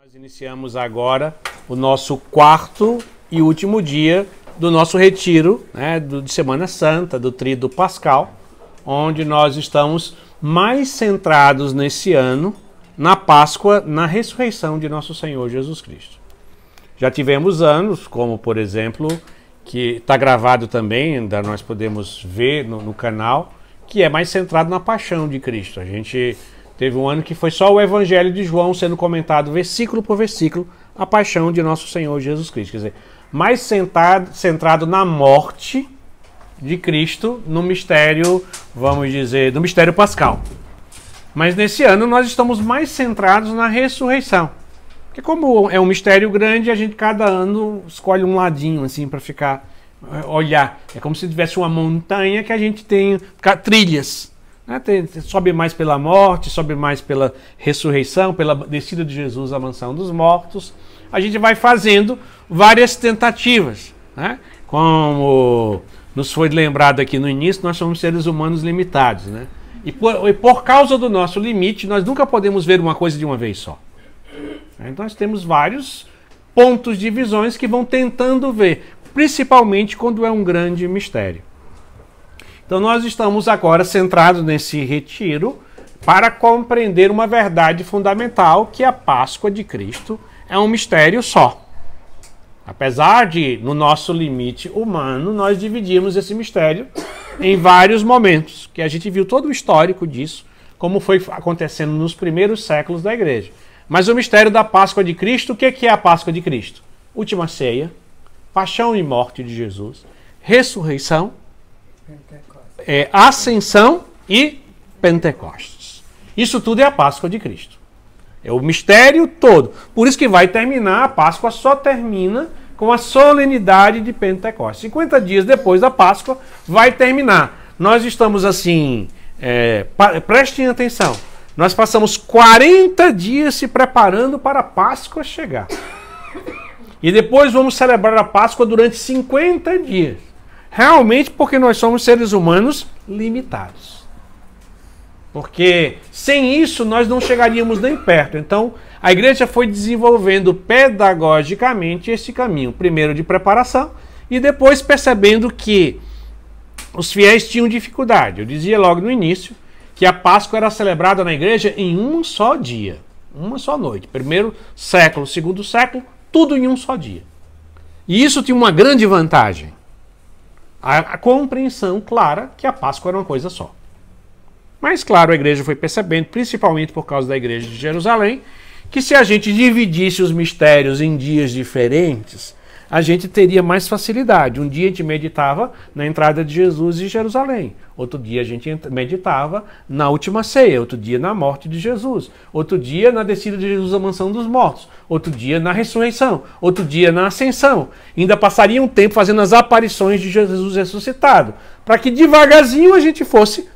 Nós iniciamos agora o nosso quarto e último dia do nosso retiro, de Semana Santa, do Tríduo Pascal, onde nós estamos mais centrados nesse ano na Páscoa, na ressurreição de nosso Senhor Jesus Cristo. Já tivemos anos, como por exemplo, que está gravado também, ainda nós podemos ver no canal, que é mais centrado na paixão de Cristo. A gente teve um ano que foi só o Evangelho de João sendo comentado versículo por versículo, a paixão de nosso Senhor Jesus Cristo. Quer dizer, mais centrado na morte de Cristo, no mistério, vamos dizer, do mistério pascal. Mas nesse ano nós estamos mais centrados na ressurreição. Porque como é um mistério grande, a gente cada ano escolhe um ladinho assim para ficar, olhar. É como se tivesse uma montanha que a gente tem trilhas. Sobe mais pela morte, sobe mais pela ressurreição, pela descida de Jesus à mansão dos mortos. A gente vai fazendo várias tentativas. Como nos foi lembrado aqui no início, nós somos seres humanos limitados. E por causa do nosso limite, nós nunca podemos ver uma coisa de uma vez só. Então nós temos vários pontos de visões que vão tentando ver, principalmente quando é um grande mistério. Então nós estamos agora centrados nesse retiro para compreender uma verdade fundamental, que a Páscoa de Cristo é um mistério só. Apesar de, no nosso limite humano, nós dividimos esse mistério em vários momentos, que a gente viu todo o histórico disso, como foi acontecendo nos primeiros séculos da igreja. Mas o mistério da Páscoa de Cristo, o que é a Páscoa de Cristo? Última ceia, paixão e morte de Jesus, ressurreição, ascensão e Pentecostes. Isso tudo é a Páscoa de Cristo. É o mistério todo. Por isso que vai terminar, a Páscoa só termina com a solenidade de Pentecostes. 50 dias depois da Páscoa vai terminar. Nós estamos assim, prestem atenção, nós passamos 40 dias se preparando para a Páscoa chegar. E depois vamos celebrar a Páscoa durante 50 dias. Realmente porque nós somos seres humanos limitados. Porque sem isso nós não chegaríamos nem perto. Então a igreja foi desenvolvendo pedagogicamente esse caminho. Primeiro de preparação e depois percebendo que os fiéis tinham dificuldade. Eu dizia logo no início que a Páscoa era celebrada na igreja em um só dia. Uma só noite. Primeiro século, segundo século, tudo em um só dia. E isso tinha uma grande vantagem. A compreensão clara que a Páscoa era uma coisa só. Mas, claro, a igreja foi percebendo, principalmente por causa da igreja de Jerusalém, que se a gente dividisse os mistérios em dias diferentes, a gente teria mais facilidade. Um dia a gente meditava na entrada de Jesus em Jerusalém. Outro dia a gente meditava na última ceia. Outro dia na morte de Jesus. Outro dia na descida de Jesus à mansão dos mortos. Outro dia na ressurreição. Outro dia na ascensão. Ainda passaria um tempo fazendo as aparições de Jesus ressuscitado. Para que devagarzinho a gente fosse,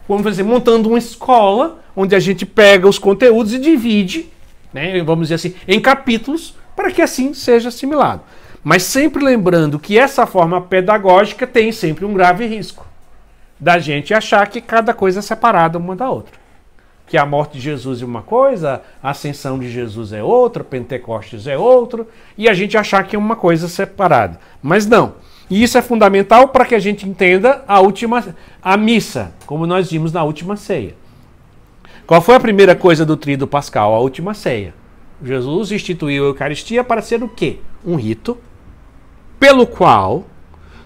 vamos dizer, montando uma escola onde a gente pega os conteúdos e divide, vamos dizer assim, em capítulos, para que assim seja assimilado. Mas sempre lembrando que essa forma pedagógica tem sempre um grave risco da gente achar que cada coisa é separada uma da outra. Que a morte de Jesus é uma coisa, a ascensão de Jesus é outra, Pentecostes é outro, e a gente achar que é uma coisa separada. Mas não. E isso é fundamental para que a gente entenda a missa, como nós vimos na última ceia. Qual foi a primeira coisa do Tríduo Pascal? A última ceia. Jesus instituiu a Eucaristia para ser o quê? Um rito pelo qual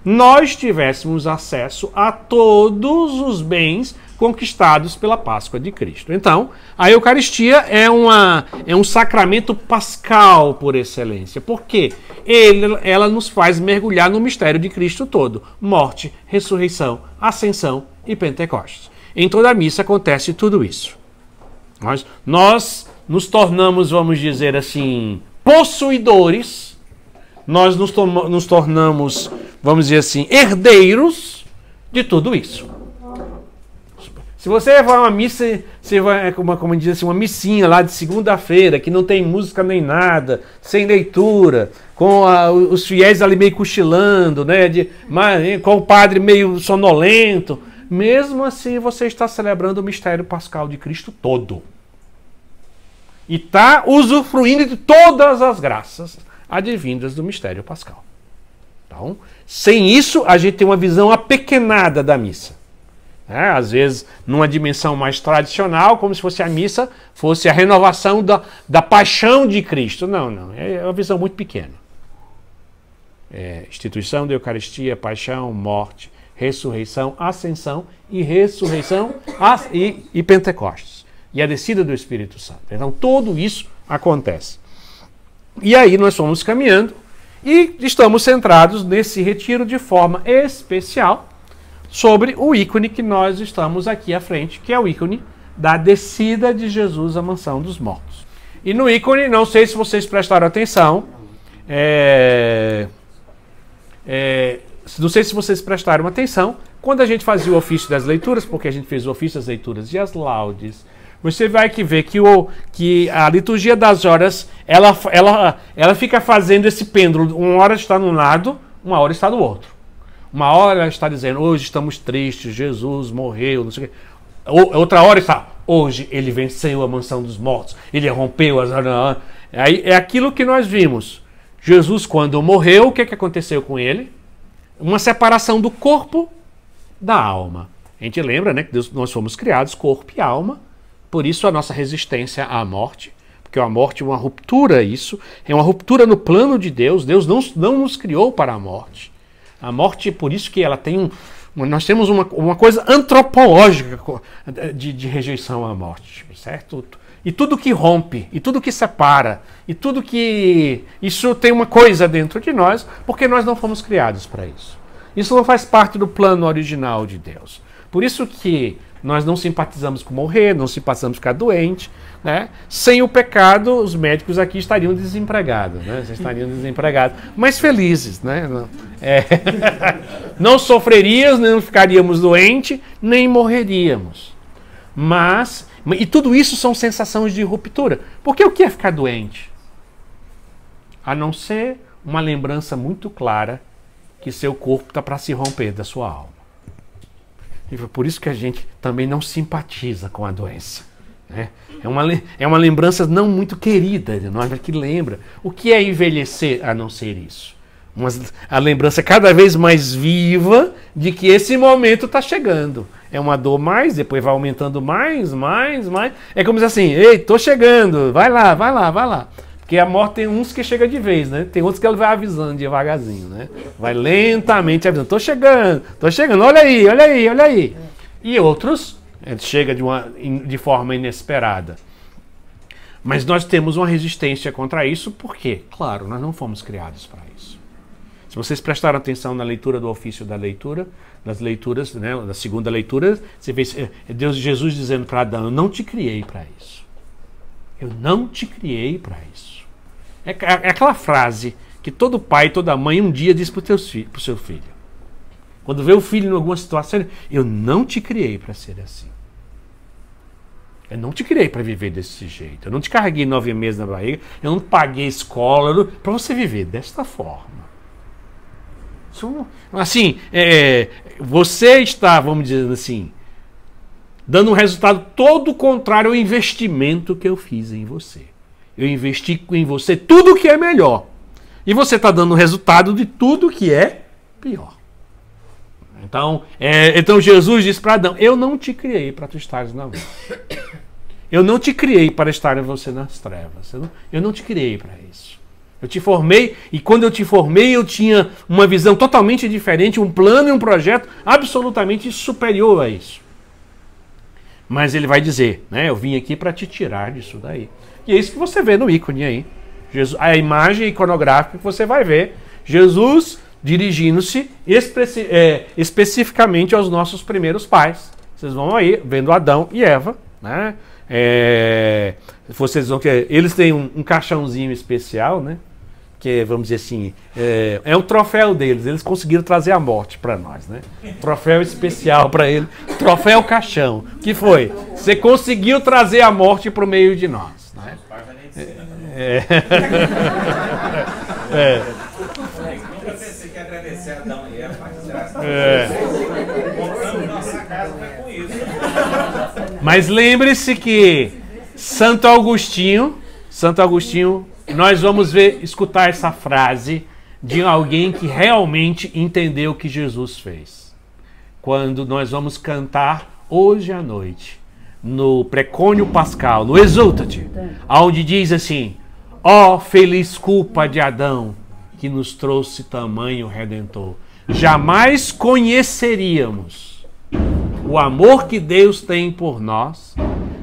nós tivéssemos acesso a todos os bens conquistados pela Páscoa de Cristo. Então, a Eucaristia é um sacramento pascal por excelência. Por quê? Ela nos faz mergulhar no mistério de Cristo todo. Morte, ressurreição, ascensão e Pentecostes. Em toda a missa acontece tudo isso. Nós nos tornamos, vamos dizer assim, possuidores. Nós nos tornamos, vamos dizer assim, herdeiros de tudo isso. Se você vai a uma missa, você vai, como diz assim, uma missinha lá de segunda-feira, que não tem música nem nada, sem leitura, com os fiéis ali meio cochilando, com o padre meio sonolento, mesmo assim você está celebrando o mistério pascal de Cristo todo. e está usufruindo de todas as graças advindas do mistério pascal. Então, sem isso, a gente tem uma visão apequenada da missa. Às vezes, numa dimensão mais tradicional, como se fosse a missa, fosse a renovação da paixão de Cristo. Não, é uma visão muito pequena. Instituição da Eucaristia, paixão, morte, ressurreição, ascensão e ressurreição e Pentecostes. E a descida do Espírito Santo. Então, tudo isso acontece. E aí nós fomos caminhando e estamos centrados nesse retiro de forma especial sobre o ícone que nós estamos aqui à frente, que é o ícone da descida de Jesus à mansão dos mortos. E no ícone, não sei se vocês prestaram atenção, não sei se vocês prestaram atenção, quando a gente fazia o ofício das leituras, porque a gente fez o ofício das leituras e as laudes, você vai ver que a liturgia das horas, ela fica fazendo esse pêndulo, uma hora está de um lado, uma hora está do outro. Uma hora ela está dizendo, hoje estamos tristes, Jesus morreu, não sei o quê. Outra hora está, hoje ele venceu a mansão dos mortos, ele rompeu as... Aí é aquilo que nós vimos. Jesus, quando morreu, o que aconteceu com ele? Uma separação do corpo da alma. A gente lembra, né, que nós fomos criados corpo e alma, por isso a nossa resistência à morte, porque a morte é uma ruptura, isso é uma ruptura no plano de Deus. Deus não nos criou para a morte. A morte, por isso que ela tem nós temos uma coisa antropológica de rejeição à morte, certo? E tudo que rompe, e tudo que separa, e tudo que... Isso tem uma coisa dentro de nós, porque nós não fomos criados para isso. Isso não faz parte do plano original de Deus. Por isso que nós não simpatizamos com morrer, não simpatizamos com ficar doente, né? Sem o pecado, os médicos aqui estariam desempregados, né? Estariam desempregados, mas felizes, né? Não sofreríamos, nem ficaríamos doentes, nem morreríamos. E tudo isso são sensações de ruptura. Porque o que é ficar doente? A não ser uma lembrança muito clara que seu corpo está para se romper da sua alma. E foi por isso que a gente também não simpatiza com a doença. Né? É uma lembrança não muito querida de nós, mas que lembra. O que é envelhecer a não ser isso? A lembrança cada vez mais viva de que esse momento está chegando. É uma dor mais, depois vai aumentando mais. É como se assim, ei, tô chegando, vai lá. Porque a morte tem uns que chega de vez, né? Tem outros que ela vai avisando devagarzinho, né? Vai lentamente avisando, tô chegando, olha aí. E outros, chega de forma inesperada. Mas nós temos uma resistência contra isso, por quê? Claro, nós não fomos criados para isso. Se vocês prestaram atenção na leitura do ofício das leituras, né, da segunda leitura, você vê Jesus dizendo para Adão, eu não te criei para isso. Eu não te criei para isso. É aquela frase que todo pai, toda mãe um dia diz para o seu filho. Quando vê o filho em alguma situação, eu não te criei para ser assim. Eu não te criei para viver desse jeito. Eu não te carreguei 9 meses na barriga, eu não paguei escola para você viver desta forma. Assim, você está, vamos dizer assim, dando um resultado todo contrário ao investimento que eu fiz em você. Eu investi em você tudo que é melhor. E você está dando resultado de tudo que é pior. Então Jesus diz para Adão, eu não te criei para tu estares na luz. Eu não te criei para estar você nas trevas. Eu não te criei para isso. Eu te formei, e quando eu te formei, eu tinha uma visão totalmente diferente, um plano e um projeto absolutamente superior a isso. Mas ele vai dizer, né, eu vim aqui para te tirar disso daí. E é isso que você vê no ícone aí. A imagem iconográfica que você vai ver, Jesus dirigindo-se especificamente aos nossos primeiros pais. Vocês vão aí, vendo Adão e Eva, né? Vocês vão ver, eles têm um caixãozinho especial, né? Que, vamos dizer assim, é um troféu deles. Eles conseguiram trazer a morte para nós, né? Troféu especial para ele. Troféu caixão. Que foi? Você conseguiu trazer a morte para o meio de nós. Né? Nunca pensei que agradecer a Adão e Eva. Compramos nossa casa com isso. Mas lembre-se que Santo Agostinho Santo Agostinho, nós vamos escutar essa frase de alguém que realmente entendeu o que Jesus fez. Quando nós vamos cantar hoje à noite, no Precônio Pascal, no Exultate, onde diz assim: ó feliz culpa de Adão, que nos trouxe tamanho Redentor. Jamais conheceríamos o amor que Deus tem por nós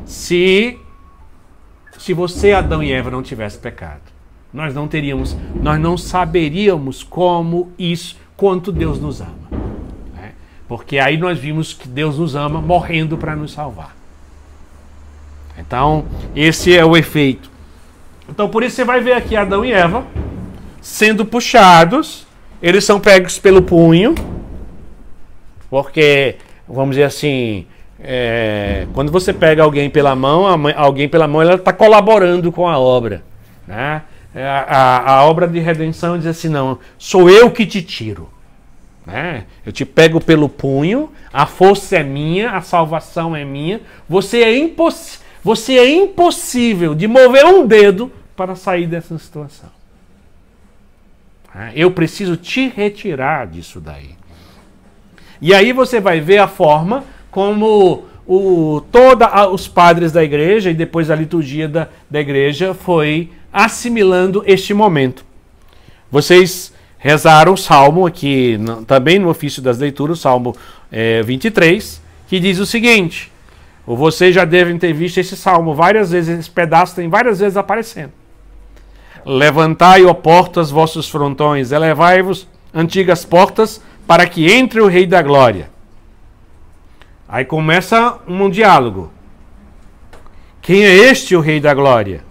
se você, Adão e Eva, não tivessem pecado. Nós não saberíamos quanto Deus nos ama. Né? Porque aí nós vimos que Deus nos ama morrendo para nos salvar. Então, esse é o efeito. Então, por isso você vai ver aqui Adão e Eva sendo puxados, eles são pegos pelo punho, porque, vamos dizer assim, quando você pega alguém pela mão, ela está colaborando com a obra. Né? A obra de redenção diz assim: não, sou eu que te tiro. Né? Eu te pego pelo punho, a força é minha, a salvação é minha, você é impossível de mover um dedo para sair dessa situação. Eu preciso te retirar disso daí. E aí você vai ver a forma como os padres da igreja e depois a liturgia da igreja foi assimilando este momento. Vocês rezaram o Salmo aqui, também no ofício das leituras, o Salmo 23, que diz o seguinte: vocês já devem ter visto esse Salmo várias vezes, esse pedaço tem várias vezes aparecendo. Levantai, ó portas, vossos frontões, elevai-vos, antigas portas, para que entre o Rei da Glória. Aí começa um diálogo. Quem é este, o Rei da Glória?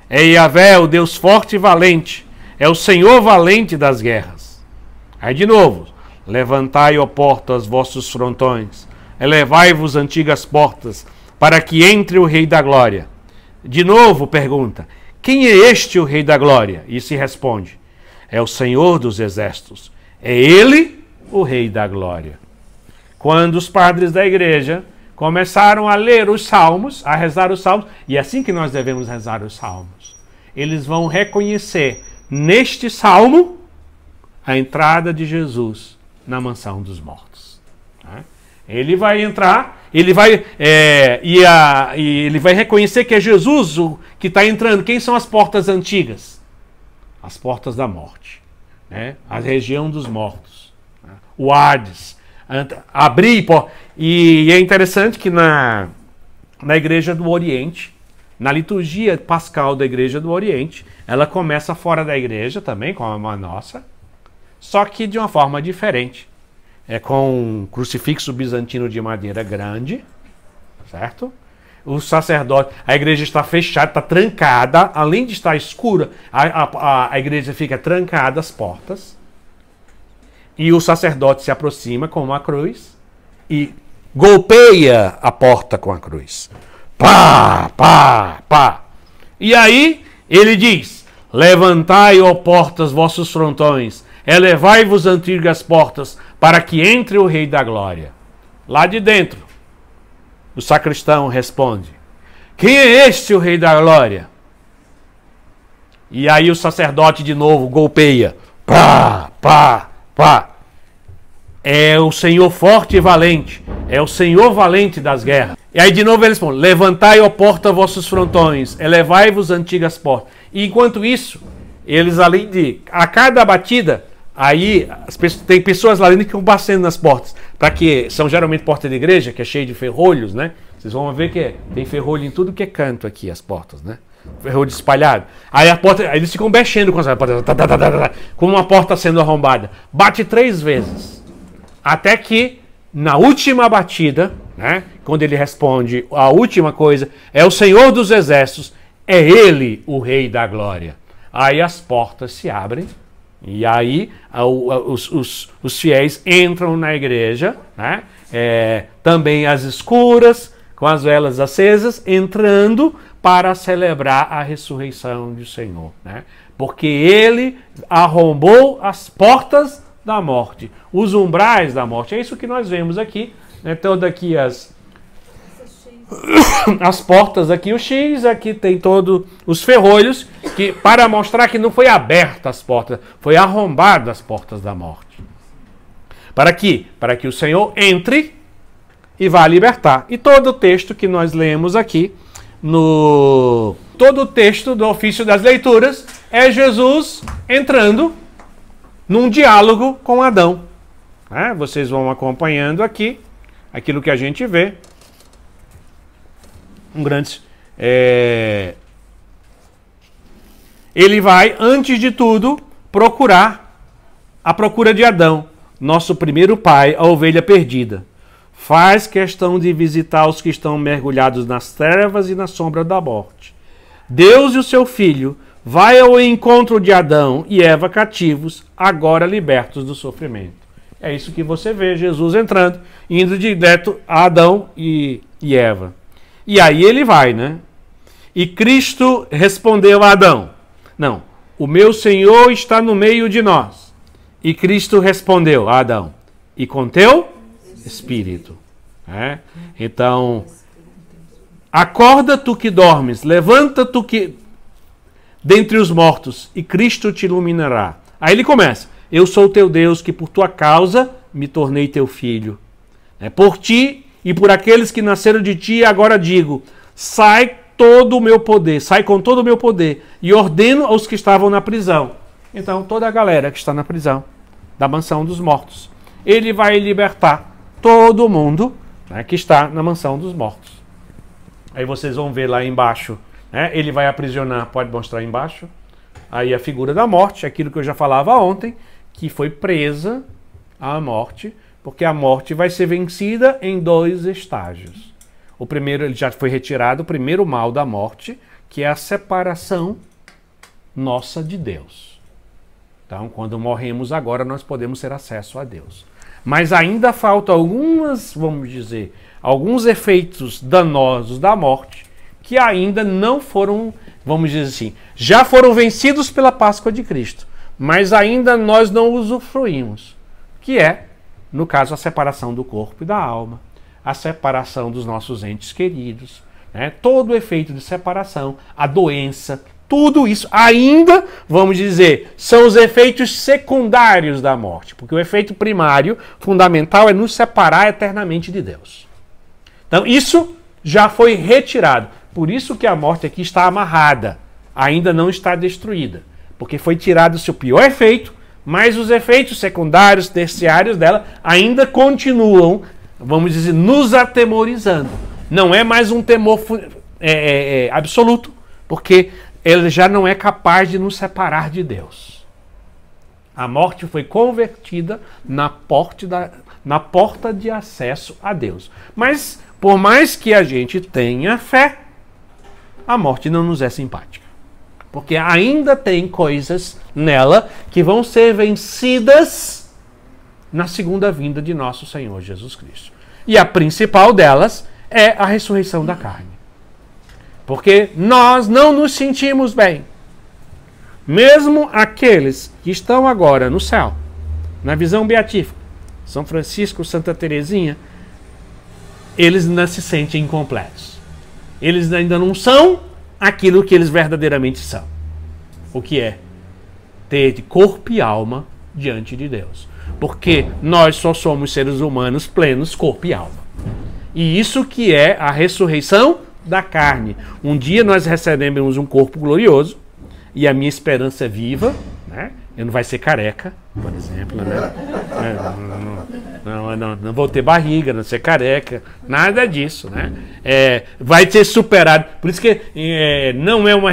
É Yahvé, o Deus forte e valente, é o Senhor valente das guerras. Aí de novo, levantai, ó portas, vossos frontões, elevai-vos, antigas portas, para que entre o Rei da Glória. De novo pergunta: quem é este, o Rei da Glória? E se responde: é o Senhor dos Exércitos. É Ele, o Rei da Glória. Quando os padres da igreja começaram a ler os salmos, a rezar os salmos, e é assim que nós devemos rezar os salmos, eles vão reconhecer neste salmo a entrada de Jesus na mansão dos mortos. Ele vai entrar, ele vai reconhecer que é Jesus o que está entrando. Quem são as portas antigas? As portas da morte, né? A região dos mortos, né? O Hades. Abrir, e é interessante que na Igreja do Oriente, na liturgia pascal da Igreja do Oriente, ela começa fora da igreja também, como a nossa, só que de uma forma diferente. É com um crucifixo bizantino de madeira grande, certo? O sacerdote, a igreja está fechada, está trancada, além de estar escura, a igreja fica trancada, as portas, e o sacerdote se aproxima com uma cruz e golpeia a porta com a cruz. Pá, pá, pá. E aí ele diz: levantai, ó portas, vossos frontões, elevai-vos, antigas portas, para que entre o Rei da Glória. Lá de dentro, o sacristão responde: quem é este, o Rei da Glória? E aí o sacerdote de novo golpeia. Pá, pá, pá. É o Senhor forte e valente. É o Senhor valente das guerras. E aí de novo ele responde: levantai, ó porta, vossos frontões, elevai-vos, antigas portas. E enquanto isso, eles, além de a cada batida, aí tem pessoas lá dentro que vão batendo nas portas, para que são geralmente portas de igreja, que é cheio de ferrolhos, né? Vocês vão ver que tem ferrolho em tudo que é canto aqui, as portas, né? Ferrolho espalhado. Aí a porta, aí eles ficam mexendo com essa porta, como uma porta sendo arrombada. Bate 3 vezes, até que na última batida, né? Quando ele responde a última coisa, é o Senhor dos Exércitos, é Ele o Rei da Glória. Aí as portas se abrem. E aí os fiéis entram na igreja, né? Também às escuras, com as velas acesas, entrando para celebrar a ressurreição do Senhor, né? Porque Ele arrombou as portas da morte, os umbrais da morte. É isso que nós vemos aqui, né? Todas aqui as... as portas aqui, o X, aqui tem todos os ferrolhos, que, para mostrar que não foi aberta as portas, foi arrombado as portas da morte. Para quê? Para que o Senhor entre e vá libertar. E todo o texto que nós lemos aqui, todo o texto do ofício das leituras, é Jesus entrando num diálogo com Adão. Vocês vão acompanhando aqui, aquilo que a gente vê. Ele vai, antes de tudo, à procura de Adão, nosso primeiro pai, a ovelha perdida. Faz questão de visitar os que estão mergulhados nas trevas e na sombra da morte. Deus e o seu Filho vai ao encontro de Adão e Eva cativos, agora libertos do sofrimento. É isso que você vê, Jesus entrando, indo direto a Adão e Eva. E aí ele vai, né? E Cristo respondeu a Adão: não, o meu Senhor está no meio de nós. E Cristo respondeu a Adão: e com teu espírito. Então, acorda tu que dormes, levanta tu que dentre os mortos, e Cristo te iluminará. Aí ele começa: eu sou teu Deus, que por tua causa me tornei teu filho. Por ti e por aqueles que nasceram de ti, agora digo: sai todo o meu poder, sai com todo o meu poder, e ordeno aos que estavam na prisão. Então, toda a galera que está na prisão, da mansão dos mortos, ele vai libertar todo mundo, que está na mansão dos mortos. Aí vocês vão ver lá embaixo, ele vai aprisionar, pode mostrar aí embaixo, aí a figura da morte, aquilo que eu já falava ontem, que foi presa à morte, porque a morte vai ser vencida em 2 estágios. O primeiro, ele já foi retirado, o primeiro mal da morte, que é a separação nossa de Deus. Então, quando morremos agora, nós podemos ter acesso a Deus. Mas ainda faltam alguns efeitos danosos da morte, que ainda não foram, já foram vencidos pela Páscoa de Cristo, mas ainda nós não usufruímos, que é, no caso, a separação do corpo e da alma, a separação dos nossos entes queridos, todo o efeito de separação, a doença, tudo isso ainda, são os efeitos secundários da morte, porque o efeito primário, fundamental, é nos separar eternamente de Deus. Então, isso já foi retirado. Por isso que a morte aqui está amarrada, ainda não está destruída, porque foi tirado o seu pior efeito, mas os efeitos secundários, terciários dela ainda continuam, nos atemorizando. Não é mais um temor absoluto, porque ele já não é capaz de nos separar de Deus. A morte foi convertida na porta de acesso a Deus. Mas, por mais que a gente tenha fé, a morte não nos é simpática. Porque ainda tem coisas nela que vão ser vencidas na segunda vinda de nosso Senhor Jesus Cristo. E a principal delas é a ressurreição da carne. Porque nós não nos sentimos bem. Mesmo aqueles que estão agora no céu, na visão beatífica, São Francisco, Santa Teresinha, eles ainda se sentem incompletos. Eles ainda não são aquilo que eles verdadeiramente são. O que é? Ter de corpo e alma diante de Deus. Porque nós só somos seres humanos plenos, corpo e alma. E isso que é a ressurreição da carne. Um dia nós recebemos um corpo glorioso, e a minha esperança é viva, né? Eu não vai ser careca, por exemplo, né? Não vou ter barriga, não ser careca, nada disso, né? Vai ser superado. Por isso que não é uma...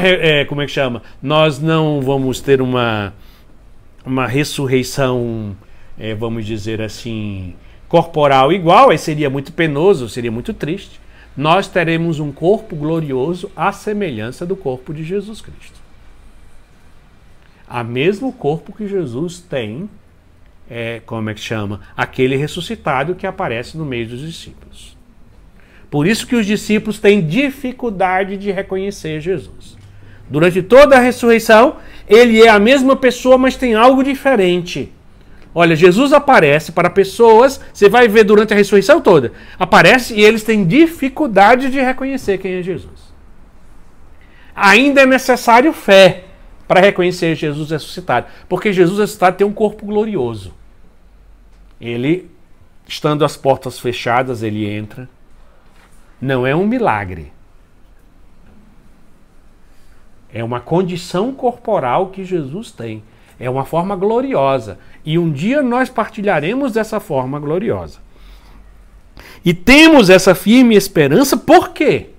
como é que chama? Nós não vamos ter uma ressurreição, vamos dizer assim, corporal igual, aí seria muito penoso, seria muito triste. Nós teremos um corpo glorioso à semelhança do corpo de Jesus Cristo. A mesmo corpo que Jesus tem, como é que chama? Aquele ressuscitado que aparece no meio dos discípulos. Por isso que os discípulos têm dificuldade de reconhecer Jesus. Durante toda a ressurreição, ele é a mesma pessoa, mas tem algo diferente. Olha, Jesus aparece para pessoas, você vai ver durante a ressurreição toda, aparece e eles têm dificuldade de reconhecer quem é Jesus. Ainda é necessário fé para reconhecer Jesus ressuscitado, porque Jesus ressuscitado tem um corpo glorioso. Ele, estando as portas fechadas, ele entra. Não é um milagre. É uma condição corporal que Jesus tem. É uma forma gloriosa. E um dia nós partilharemos dessa forma gloriosa. E temos essa firme esperança, por quê?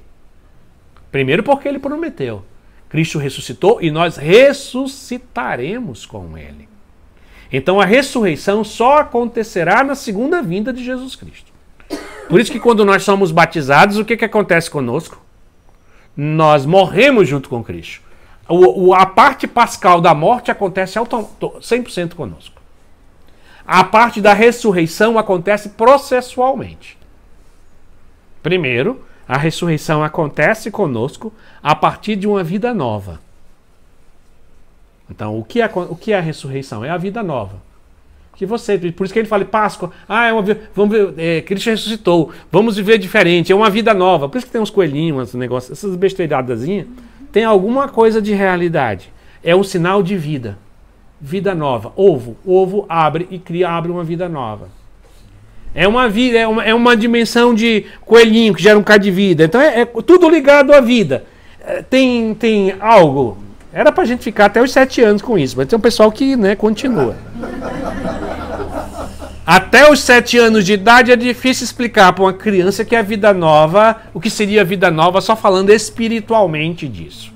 Primeiro porque ele prometeu. Cristo ressuscitou e nós ressuscitaremos com ele. Então a ressurreição só acontecerá na segunda vinda de Jesus Cristo. Por isso que quando nós somos batizados, o que acontece conosco? Nós morremos junto com Cristo. A parte pascal da morte acontece 100% conosco. A parte da ressurreição acontece processualmente. Primeiro, a ressurreição acontece conosco a partir de uma vida nova. Então, o que é a ressurreição? É a vida nova. Por isso que ele fala, Páscoa, Cristo ressuscitou, vamos viver diferente, é uma vida nova. Por isso que tem uns coelhinhos, uns negócios, essas besteiradazinhas, tem alguma coisa de realidade. É um sinal de vida. Vida nova. Ovo abre e abre uma vida nova. É uma vida, é uma dimensão de coelhinho que gera um bocado de vida. Então é tudo ligado à vida. Tem algo. Era pra gente ficar até os 7 anos com isso, mas tem um pessoal que, né, continua. Até os 7 anos de idade é difícil explicar para uma criança que é a vida nova, o que seria a vida nova, só falando espiritualmente disso.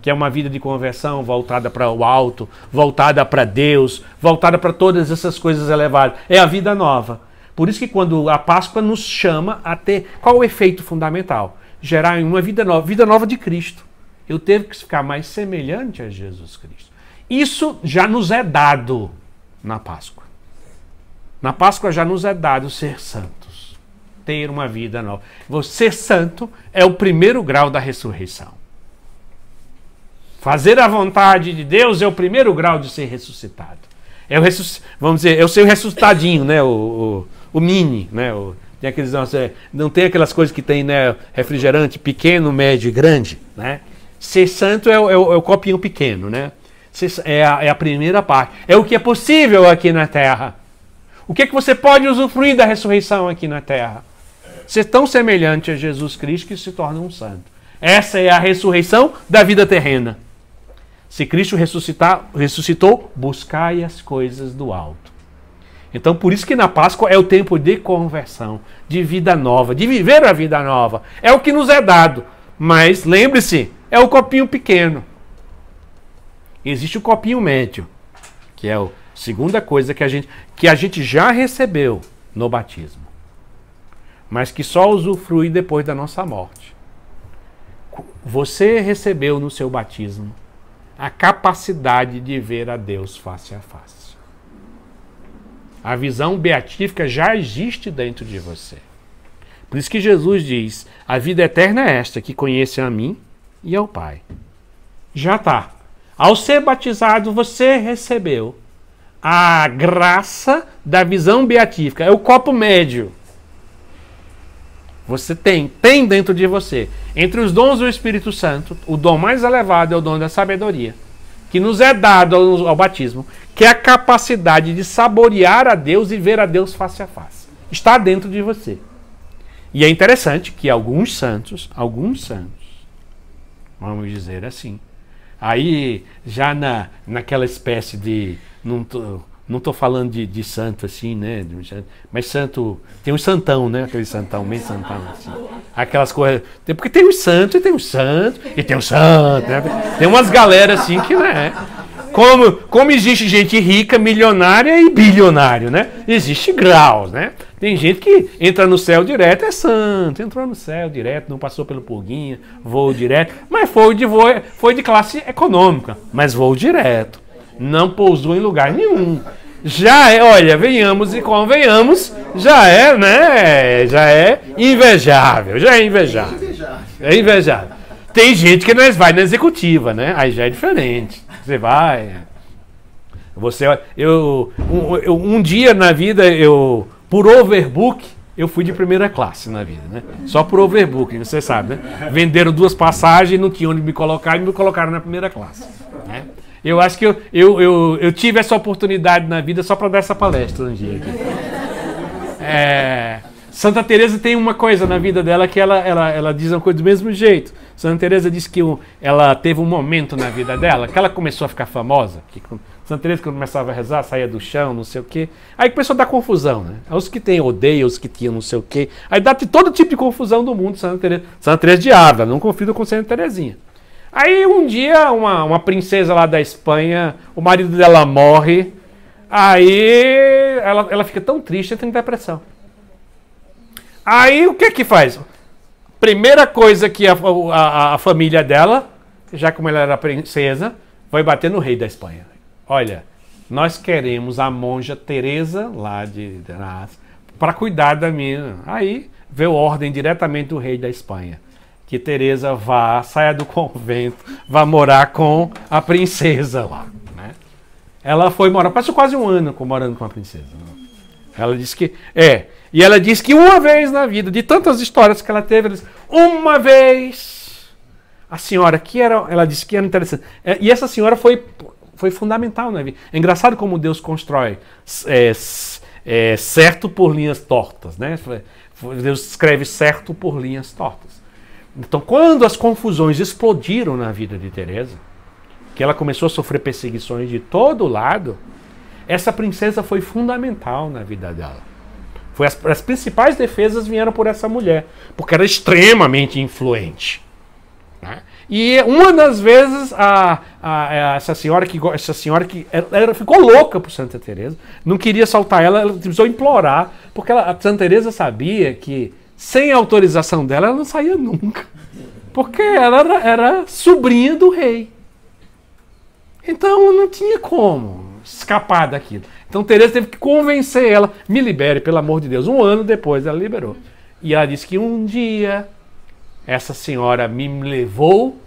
Que é uma vida de conversão voltada para o alto, voltada para Deus, voltada para todas essas coisas elevadas. É a vida nova. Por isso que quando a Páscoa nos chama a ter... Qual o efeito fundamental? Gerar uma vida nova de Cristo. Eu tenho que ficar mais semelhante a Jesus Cristo. Isso já nos é dado na Páscoa. Na Páscoa já nos é dado ser santos. Ter uma vida nova. Ser santo é o primeiro grau da ressurreição. Fazer a vontade de Deus é o primeiro grau de ser ressuscitado. Vamos dizer, é o seu ressuscitadinho, né? O mini, né? Tem aqueles, não tem aquelas coisas que tem, né? Refrigerante pequeno, médio e grande, né? Ser santo é o copinho pequeno, né? É a primeira parte. É o que é possível aqui na terra. O que você pode usufruir da ressurreição aqui na terra? Ser tão semelhante a Jesus Cristo que se torna um santo. Essa é a ressurreição da vida terrena. Se Cristo ressuscitou, buscai as coisas do alto. Então, por isso que na Páscoa é o tempo de conversão, de vida nova, de viver a vida nova. É o que nos é dado. Mas, lembre-se, é o copinho pequeno. Existe o copinho médio, que é a segunda coisa que a gente já recebeu no batismo, mas que só usufrui depois da nossa morte. Você recebeu no seu batismo a capacidade de ver a Deus face a face. A visão beatífica já existe dentro de você. Por isso que Jesus diz, a vida eterna é esta, que conhece a mim e ao Pai. Já está. Ao ser batizado, você recebeu a graça da visão beatífica. É o copo médio. Você tem dentro de você. Entre os dons do Espírito Santo, o dom mais elevado é o dom da sabedoria, que nos é dado ao batismo, que é a capacidade de saborear a Deus e ver a Deus face a face. Está dentro de você. E é interessante que alguns santos, vamos dizer assim, aí já naquela espécie de... Não estou falando de santo assim, né? Mas santo... Tem um santão, né? Aquele santão, meio santão assim. Aquelas coisas... Porque tem os santos e tem os santos e tem os santos, né? Tem umas galera assim que, né? Como existe gente rica, milionária e bilionário, né? Existe graus, né? Tem gente que entra no céu direto, é santo. Entrou no céu direto, não passou pelo purguinha, voou direto. Mas foi de classe econômica, mas voou direto. Não pousou em lugar nenhum. Já é, olha, venhamos e convenhamos, já é, né? Já é invejável. É invejável. Tem gente que nós vai na executiva, né? Aí já é diferente. Você vai... Um dia na vida, por overbook, eu fui de primeira classe na vida, né? Só por overbook, você sabe, né? Venderam 2 passagens, não tinha onde me colocar e me colocaram na primeira classe, né? Eu acho que eu tive essa oportunidade na vida só para dar essa palestra um dia aqui. Santa Teresa tem uma coisa na vida dela que ela diz uma coisa do mesmo jeito. Santa Teresa diz que ela teve um momento na vida dela que ela começou a ficar famosa. Santa Teresa, quando começava a rezar, saía do chão, não sei o quê. Aí começou a dar confusão, né? Os que têm odeia, os que tinham não sei o quê. Aí dá todo tipo de confusão do mundo, Santa Teresa. Santa Teresa de Ávila, não conflito com Santa Teresinha. Aí um dia, uma princesa lá da Espanha, o marido dela morre. Aí ela fica tão triste, entra em depressão. Aí o que faz? Primeira coisa que a família dela, já como ela era princesa, vai bater no rei da Espanha. Olha, nós queremos a monja Teresa, lá de para cuidar da minha. Aí veio ordem diretamente do rei da Espanha. Que Teresa saia do convento, vá morar com a princesa lá. Né? Ela foi morar, passou quase um ano morando com a princesa. Né? Ela disse que... E ela disse que uma vez na vida, de tantas histórias que ela teve, ela disse, uma vez, a senhora, ela disse que era interessante. E essa senhora foi fundamental na vida. É engraçado como Deus constrói certo por linhas tortas. Né? Deus escreve certo por linhas tortas. Então, quando as confusões explodiram na vida de Teresa, que ela começou a sofrer perseguições de todo lado, essa princesa foi fundamental na vida dela. As principais defesas vieram por essa mulher, porque era extremamente influente. Né? E uma das vezes, essa senhora que ela ficou louca por Santa Teresa, não queria soltar ela precisou implorar, porque a Santa Teresa sabia que sem a autorização dela, ela não saía nunca. Porque ela era sobrinha do rei. Então não tinha como escapar daquilo. Então Teresa teve que convencer ela, me libere, pelo amor de Deus. Um ano depois ela liberou. E ela disse que um dia essa senhora me levou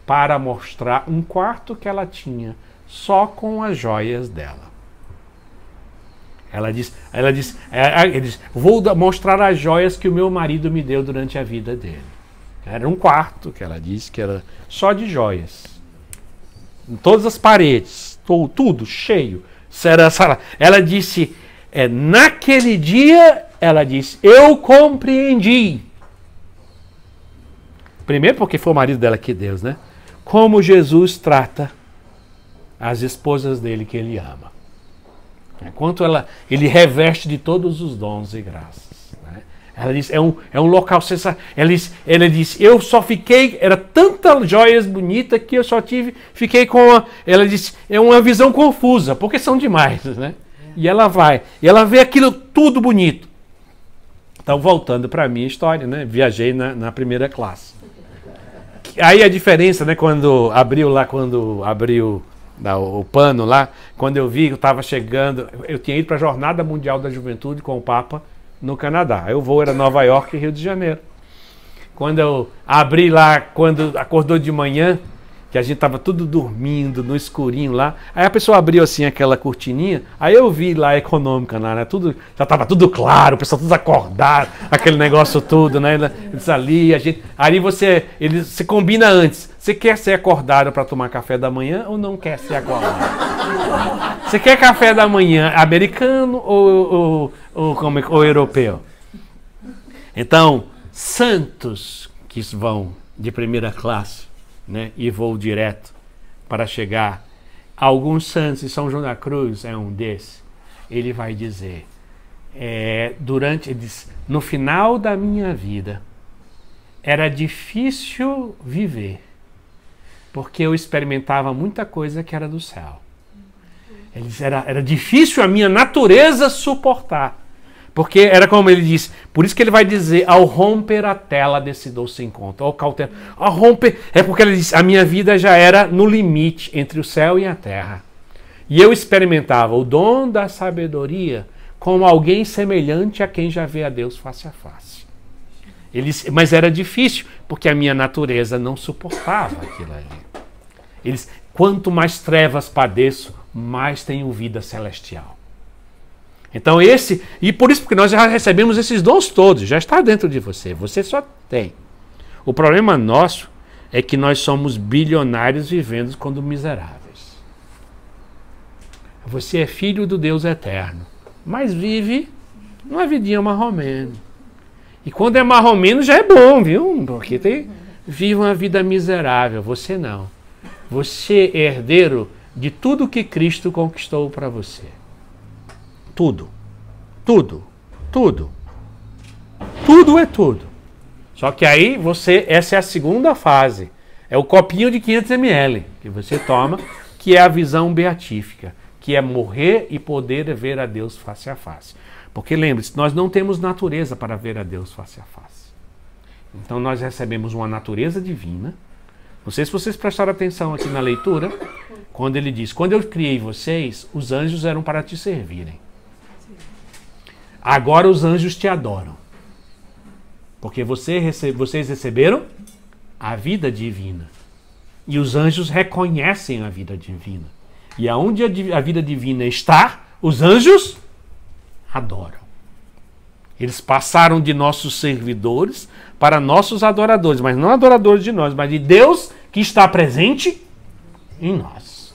para mostrar um quarto que ela tinha só com as joias dela. Ele disse, vou mostrar as joias que o meu marido me deu durante a vida dele. Era um quarto que ela disse que era só de joias. Em todas as paredes, tudo cheio. Ela disse, naquele dia, ela disse, eu compreendi. Primeiro porque foi o marido dela que Deus, né? Como Jesus trata as esposas dele que ele ama. Enquanto ele reveste de todos os dons e graças. Né? Ela diz, é um local sensacional. Ela diz, eu só fiquei, era tanta joias bonitas que eu só fiquei com ela disse, é uma visão confusa, porque são demais, né? E ela vê aquilo tudo bonito. Então, voltando para a minha história, né? Viajei na primeira classe. Aí a diferença, né? Quando abriu o pano lá, quando eu vi que eu estava chegando, eu tinha ido para a Jornada Mundial da Juventude com o Papa no Canadá. Aí o voo era Nova York e Rio de Janeiro. Quando eu abri lá, quando acordou de manhã, que a gente estava tudo dormindo, no escurinho lá, aí a pessoa abriu assim aquela cortininha, aí eu vi lá a econômica, lá, né? Já estava tudo claro, o pessoal tudo acordado, aquele negócio tudo, né? Ali você combina antes. Você quer ser acordado para tomar café da manhã ou não quer ser acordado? Você quer café da manhã americano ou europeu? Então, santos que vão de primeira classe, né, e voo direto para chegar. Alguns santos, e São João da Cruz é um desses. Ele vai dizer, ele diz, no final da minha vida, era difícil viver, porque eu experimentava muita coisa que era do céu. Ele diz, era difícil a minha natureza suportar. Porque era como ele diz, por isso que ele vai dizer, ao romper a tela desse doce encontro, ao romper, é porque ele diz, a minha vida já era no limite entre o céu e a terra. E eu experimentava o dom da sabedoria como alguém semelhante a quem já vê a Deus face a face. Mas era difícil, porque a minha natureza não suportava aquilo ali. Quanto mais trevas padeço, mais tenho vida celestial. Então e por isso porque nós já recebemos esses dons todos, já está dentro de você, você só tem. O problema nosso é que nós somos bilionários vivendo como miseráveis. Você é filho do Deus eterno, mas vive uma vidinha marromeno. E quando é marromeno já é bom, viu? Porque vive uma vida miserável, você não. Você é herdeiro de tudo que Cristo conquistou para você. Tudo. Tudo. Tudo. Tudo é tudo. Só que aí essa é a segunda fase. É o copinho de 500 ml que você toma, que é a visão beatífica, que é morrer e poder ver a Deus face a face. Porque lembre-se, nós não temos natureza para ver a Deus face a face. Então nós recebemos uma natureza divina. Não sei se vocês prestaram atenção aqui na leitura, quando ele diz, quando eu criei vocês, os anjos eram para te servirem. Agora os anjos te adoram. Porque vocês receberam a vida divina. E os anjos reconhecem a vida divina. E aonde a vida divina está, os anjos adoram. Eles passaram de nossos servidores para nossos adoradores. Mas não adoradores de nós, mas de Deus que está presente em nós.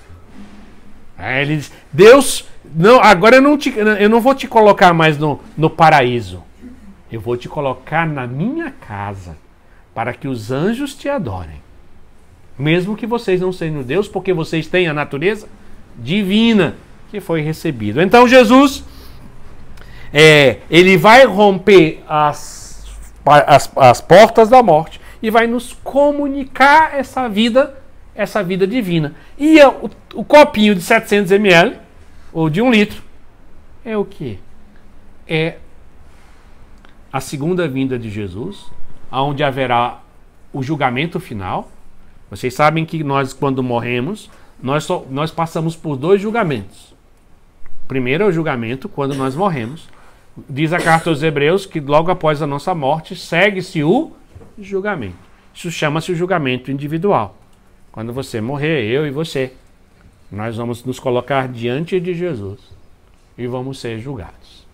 Deus, não, agora eu não vou te colocar mais no paraíso. Eu vou te colocar na minha casa para que os anjos te adorem. Mesmo que vocês não sejam Deus, porque vocês têm a natureza divina que foi recebida. Então Jesus, ele vai romper as portas da morte e vai nos comunicar essa vida divina. E o copinho de 700 ml, ou de 1 litro, é o quê? É a segunda vinda de Jesus, onde haverá o julgamento final. Vocês sabem que nós, quando morremos, nós passamos por 2 julgamentos. Primeiro é o julgamento quando nós morremos. Diz a carta aos Hebreus que logo após a nossa morte segue-se o julgamento. Isso chama-se o julgamento individual. Quando você morrer, eu e você, nós vamos nos colocar diante de Jesus e vamos ser julgados.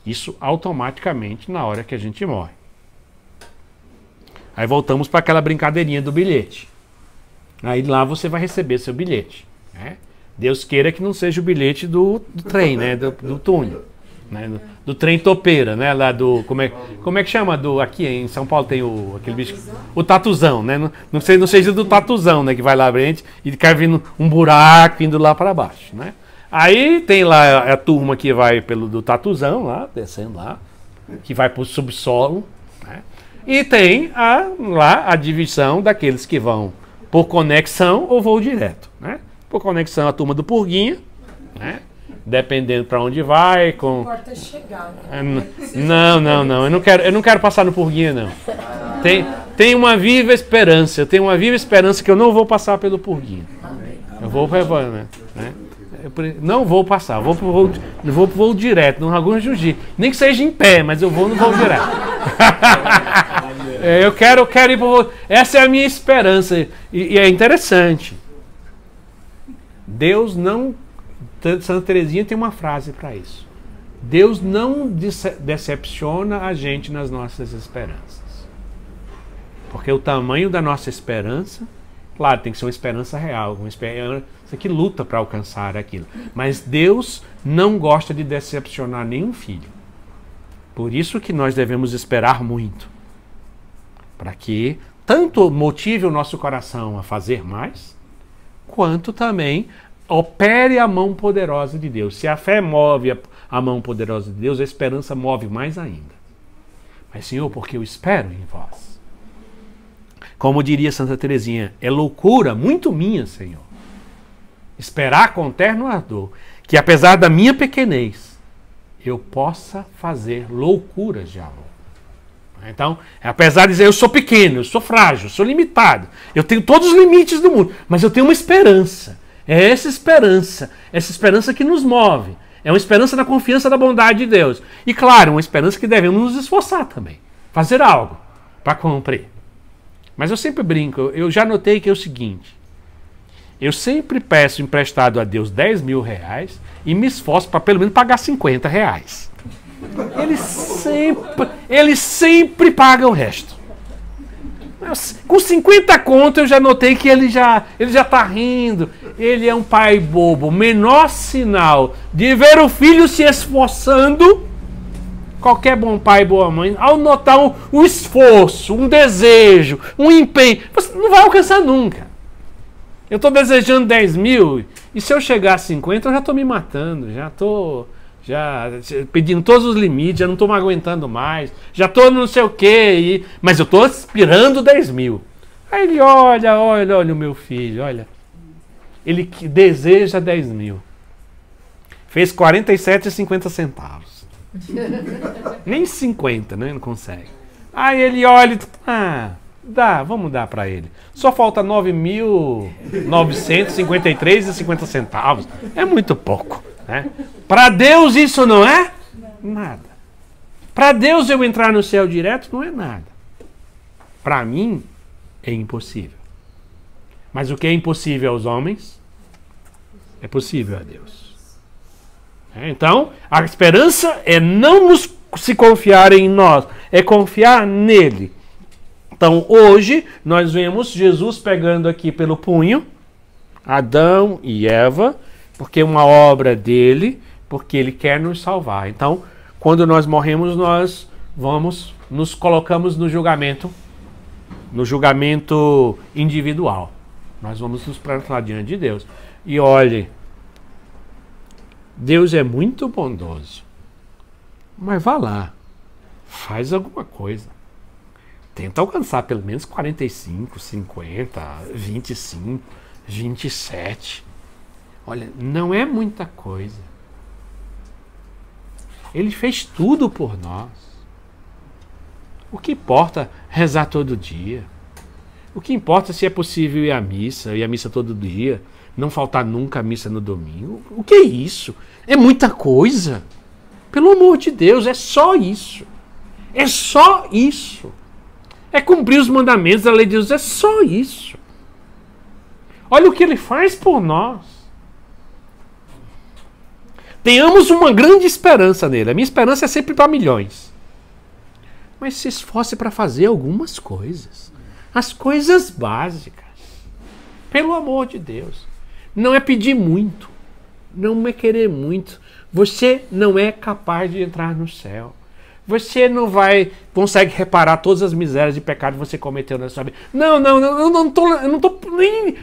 Isso automaticamente na hora que a gente morre. Aí voltamos para aquela brincadeirinha do bilhete. Aí lá você vai receber seu bilhete. Né? Deus queira que não seja o bilhete do trem, né? do túnel. Né? Do trem topeira, né? Lá do, como é que chama? Aqui em São Paulo tem aquele bicho. O tatuzão, né? Não seja do tatuzão, né? Que vai lá frente e cai vindo um buraco indo lá para baixo, né? Aí tem lá a turma que vai do tatuzão, lá, descendo lá, que vai para o subsolo, né? E tem lá a divisão daqueles que vão por conexão ou voo direto, né? Por conexão a turma do Purguinha, né? Dependendo para onde vai, com... Importa chegar, né? Não, eu não quero passar no Purguinha, não. Tem uma viva esperança, eu tenho uma viva esperança que eu não vou passar pelo Purguinha. Eu vou né? Não vou passar, vou pro voo direto, no Raguns Jiu-Jitsu. Nem que seja em pé, mas eu vou no voo direto. Eu quero ir pro voo. Essa é a minha esperança. E é interessante. Deus não... Santa Teresinha tem uma frase para isso. Deus não decepciona a gente nas nossas esperanças. Porque o tamanho da nossa esperança, claro, tem que ser uma esperança real, uma esperança que luta para alcançar aquilo. Mas Deus não gosta de decepcionar nenhum filho. Por isso que nós devemos esperar muito. Para que tanto motive o nosso coração a fazer mais, quanto também opere a mão poderosa de Deus. Se a fé move a mão poderosa de Deus, a esperança move mais ainda. Mas, Senhor, porque eu espero em vós. Como diria Santa Teresinha, é loucura muito minha, Senhor, esperar com terno ardor, que apesar da minha pequenez, eu possa fazer loucuras de amor. Então, apesar de dizer, eu sou pequeno, eu sou frágil, eu sou limitado, eu tenho todos os limites do mundo, mas eu tenho uma esperança. É essa esperança que nos move. É uma esperança na confiança da bondade de Deus. E claro, uma esperança que devemos nos esforçar também. Fazer algo para cumprir. Mas eu sempre brinco, eu já notei que é o seguinte. Eu sempre peço emprestado a Deus 10 mil reais e me esforço para pelo menos pagar 50 reais. Ele sempre paga o resto. Com 50 conto eu já notei que ele já está rindo. Ele é um pai bobo. O menor sinal de ver o filho se esforçando, qualquer bom pai e boa mãe, ao notar um esforço, um desejo, um empenho, você não vai alcançar nunca. Eu estou desejando 10 mil e se eu chegar a 50 eu já estou me matando, já estou pedindo todos os limites, já não estou me aguentando mais, já estou não sei o quê, mas eu estou aspirando 10 mil. Aí ele olha o meu filho, olha. Ele deseja 10 mil. Fez 47,50 centavos. Nem 50, né? Não consegue. Aí ele olha e vamos dar para ele. Só falta 9.953,50 centavos. É muito pouco, né? Para Deus isso não é nada. Para Deus eu entrar no céu direto não é nada. Para mim é impossível. Mas o que é impossível aos homens é possível a Deus. Então, a esperança é não se confiar em nós, é confiar nele. Então, hoje, nós vemos Jesus pegando aqui pelo punho, Adão e Eva, porque é uma obra dele, porque ele quer nos salvar. Então, quando nós morremos, nós nos colocamos no julgamento individual. Nós vamos nos plantar diante de Deus. E olhe, Deus é muito bondoso. Mas vá lá, faz alguma coisa. Tenta alcançar pelo menos 45, 50, 25, 27. Olha, não é muita coisa. Ele fez tudo por nós. O que importa rezar todo dia? O que importa se é possível ir à missa todo dia, não faltar nunca a missa no domingo? O que é isso? É muita coisa. Pelo amor de Deus, é só isso. É só isso. É cumprir os mandamentos da lei de Deus, é só isso. Olha o que ele faz por nós. Tenhamos uma grande esperança nele. A minha esperança é sempre para milhões. Mas se esforce para fazer algumas coisas. As coisas básicas. Pelo amor de Deus. Não é pedir muito. Não é querer muito. Você não é capaz de entrar no céu. Você não consegue reparar todas as misérias de pecado que você cometeu na sua vida. Não, eu não estou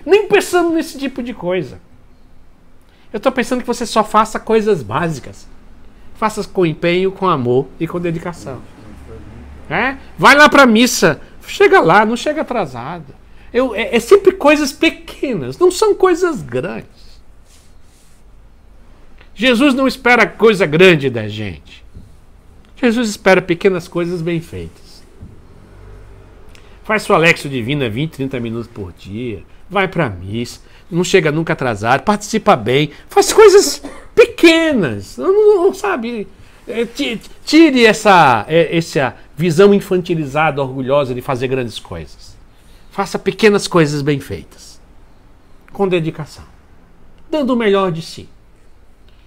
nem pensando nesse tipo de coisa. Eu estou pensando que você só faça coisas básicas. Faça com empenho, com amor e com dedicação. Vai lá para a missa. Chega lá, não chega atrasado. É sempre coisas pequenas, não são coisas grandes. Jesus não espera coisa grande da gente. Jesus espera pequenas coisas bem feitas. Faz sua Lexio Divina 20, 30 minutos por dia. Vai para a missa. Não chega nunca atrasado. Participa bem. Faz coisas pequenas. Não sabe. Tire essa visão infantilizada, orgulhosa de fazer grandes coisas. Faça pequenas coisas bem feitas. Com dedicação. Dando o melhor de si.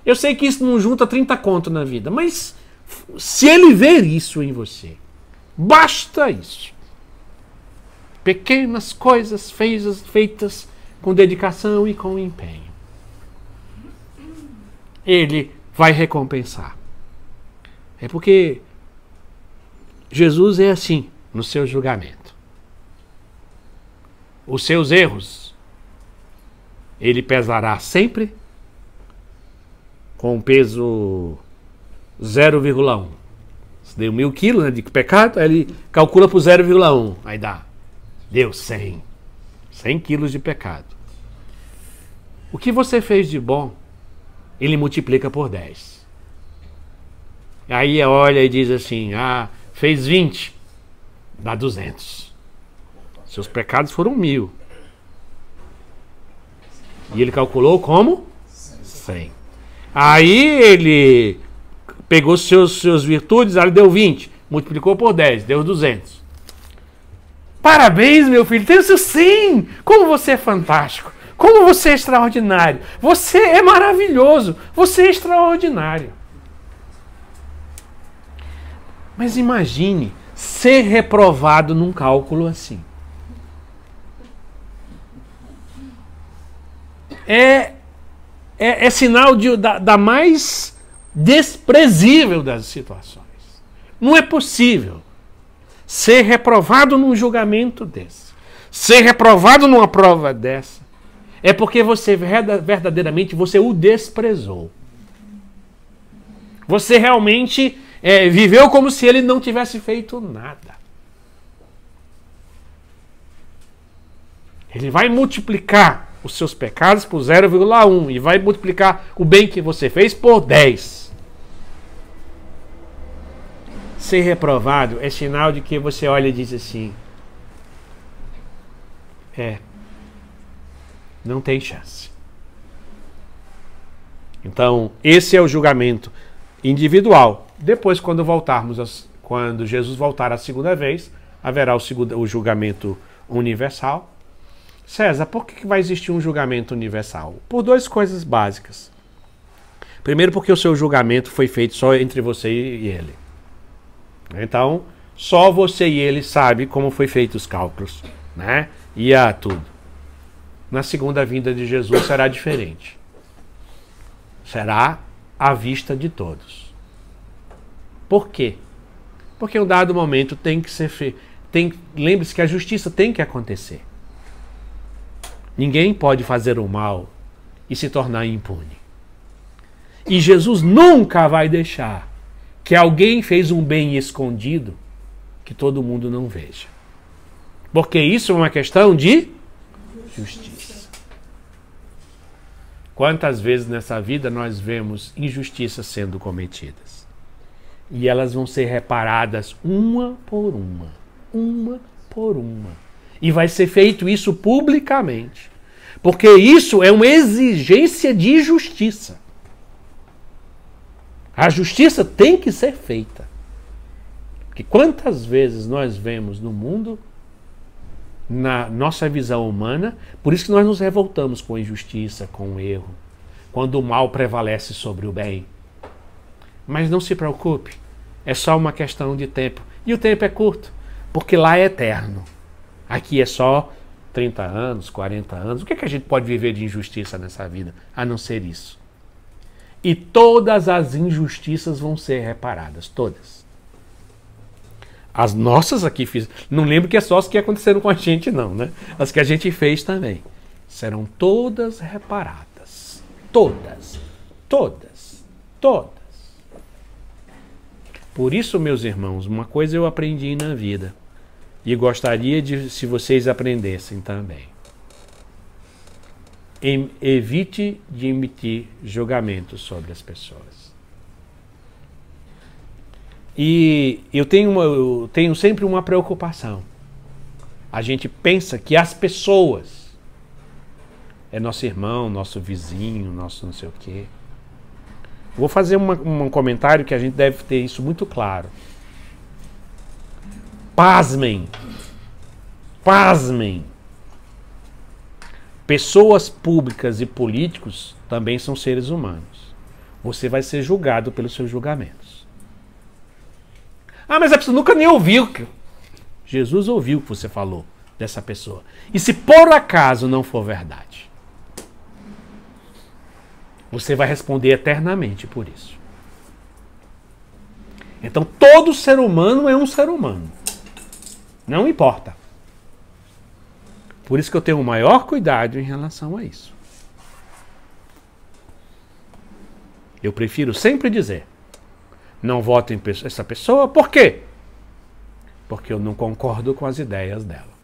Eu sei que isso não junta 30 conto na vida, mas se ele ver isso em você, basta isso. Pequenas coisas feitas com dedicação e com empenho. Ele vai recompensar. É porque Jesus é assim no seu julgamento. Os seus erros, ele pesará sempre com peso 0,1. Se deu 1.000 quilos de pecado, aí ele calcula por 0,1. Aí deu 100. 100 quilos de pecado. O que você fez de bom, ele multiplica por 10. Aí olha e diz assim, fez 20, dá 200. Seus pecados foram 1.000. E ele calculou como? 100. Aí ele pegou suas virtudes, aí deu 20, multiplicou por 10, deu 200. Parabéns, meu filho, tem o seu 100! Como você é fantástico! Como você é extraordinário. Você é maravilhoso. Você é extraordinário. Mas imagine ser reprovado num cálculo assim. É sinal da mais desprezível das situações. Não é possível ser reprovado num julgamento desse. Ser reprovado numa prova dessa. É porque você verdadeiramente você o desprezou. Você realmente viveu como se ele não tivesse feito nada. Ele vai multiplicar os seus pecados por 0,1 e vai multiplicar o bem que você fez por 10. Ser reprovado é sinal de que você olha e diz assim: não tem chance. Então, esse é o julgamento individual. Depois, quando Jesus voltar a segunda vez, haverá o julgamento universal. César, por que vai existir um julgamento universal? Por duas coisas básicas. Primeiro, porque o seu julgamento foi feito só entre você e ele. Então, só você e ele sabe como foi feito os cálculos, né? E tudo. Na segunda vinda de Jesus será diferente. Será à vista de todos. Por quê? Porque em um dado momento tem que ser feito. Lembre-se que a justiça tem que acontecer. Ninguém pode fazer o mal e se tornar impune. E Jesus nunca vai deixar que alguém fez um bem escondido que todo mundo não veja. Porque isso é uma questão de justiça. Quantas vezes nessa vida nós vemos injustiças sendo cometidas? E elas vão ser reparadas uma por uma. Uma por uma. E vai ser feito isso publicamente. Porque isso é uma exigência de justiça. A justiça tem que ser feita. Porque quantas vezes nós vemos no mundo, na nossa visão humana, por isso que nós nos revoltamos com a injustiça, com o erro, quando o mal prevalece sobre o bem. Mas não se preocupe, é só uma questão de tempo. E o tempo é curto, porque lá é eterno. Aqui é só 30 anos, 40 anos. O que é que a gente pode viver de injustiça nessa vida, a não ser isso? E todas as injustiças vão ser reparadas, todas. As nossas aqui, não lembro que é só as que aconteceram com a gente não, né? As que a gente fez também. Serão todas reparadas. Todas. Todas. Todas. Por isso, meus irmãos, uma coisa eu aprendi na vida. E gostaria de, se vocês aprendessem também. Evite de emitir julgamentos sobre as pessoas. E eu tenho sempre uma preocupação. A gente pensa que as pessoas é nosso irmão, nosso vizinho, nosso não sei o quê. Vou fazer um comentário que a gente deve ter isso muito claro. Pasmem. Pasmem. Pessoas públicas e políticos também são seres humanos. Você vai ser julgado pelos seus julgamentos. Ah, mas a pessoa nunca nem ouviu. Jesus ouviu o que você falou dessa pessoa. E se por acaso não for verdade, você vai responder eternamente por isso. Então todo ser humano é um ser humano. Não importa. Por isso que eu tenho o maior cuidado em relação a isso. Eu prefiro sempre dizer: não voto em essa pessoa. Por quê? Porque eu não concordo com as ideias dela.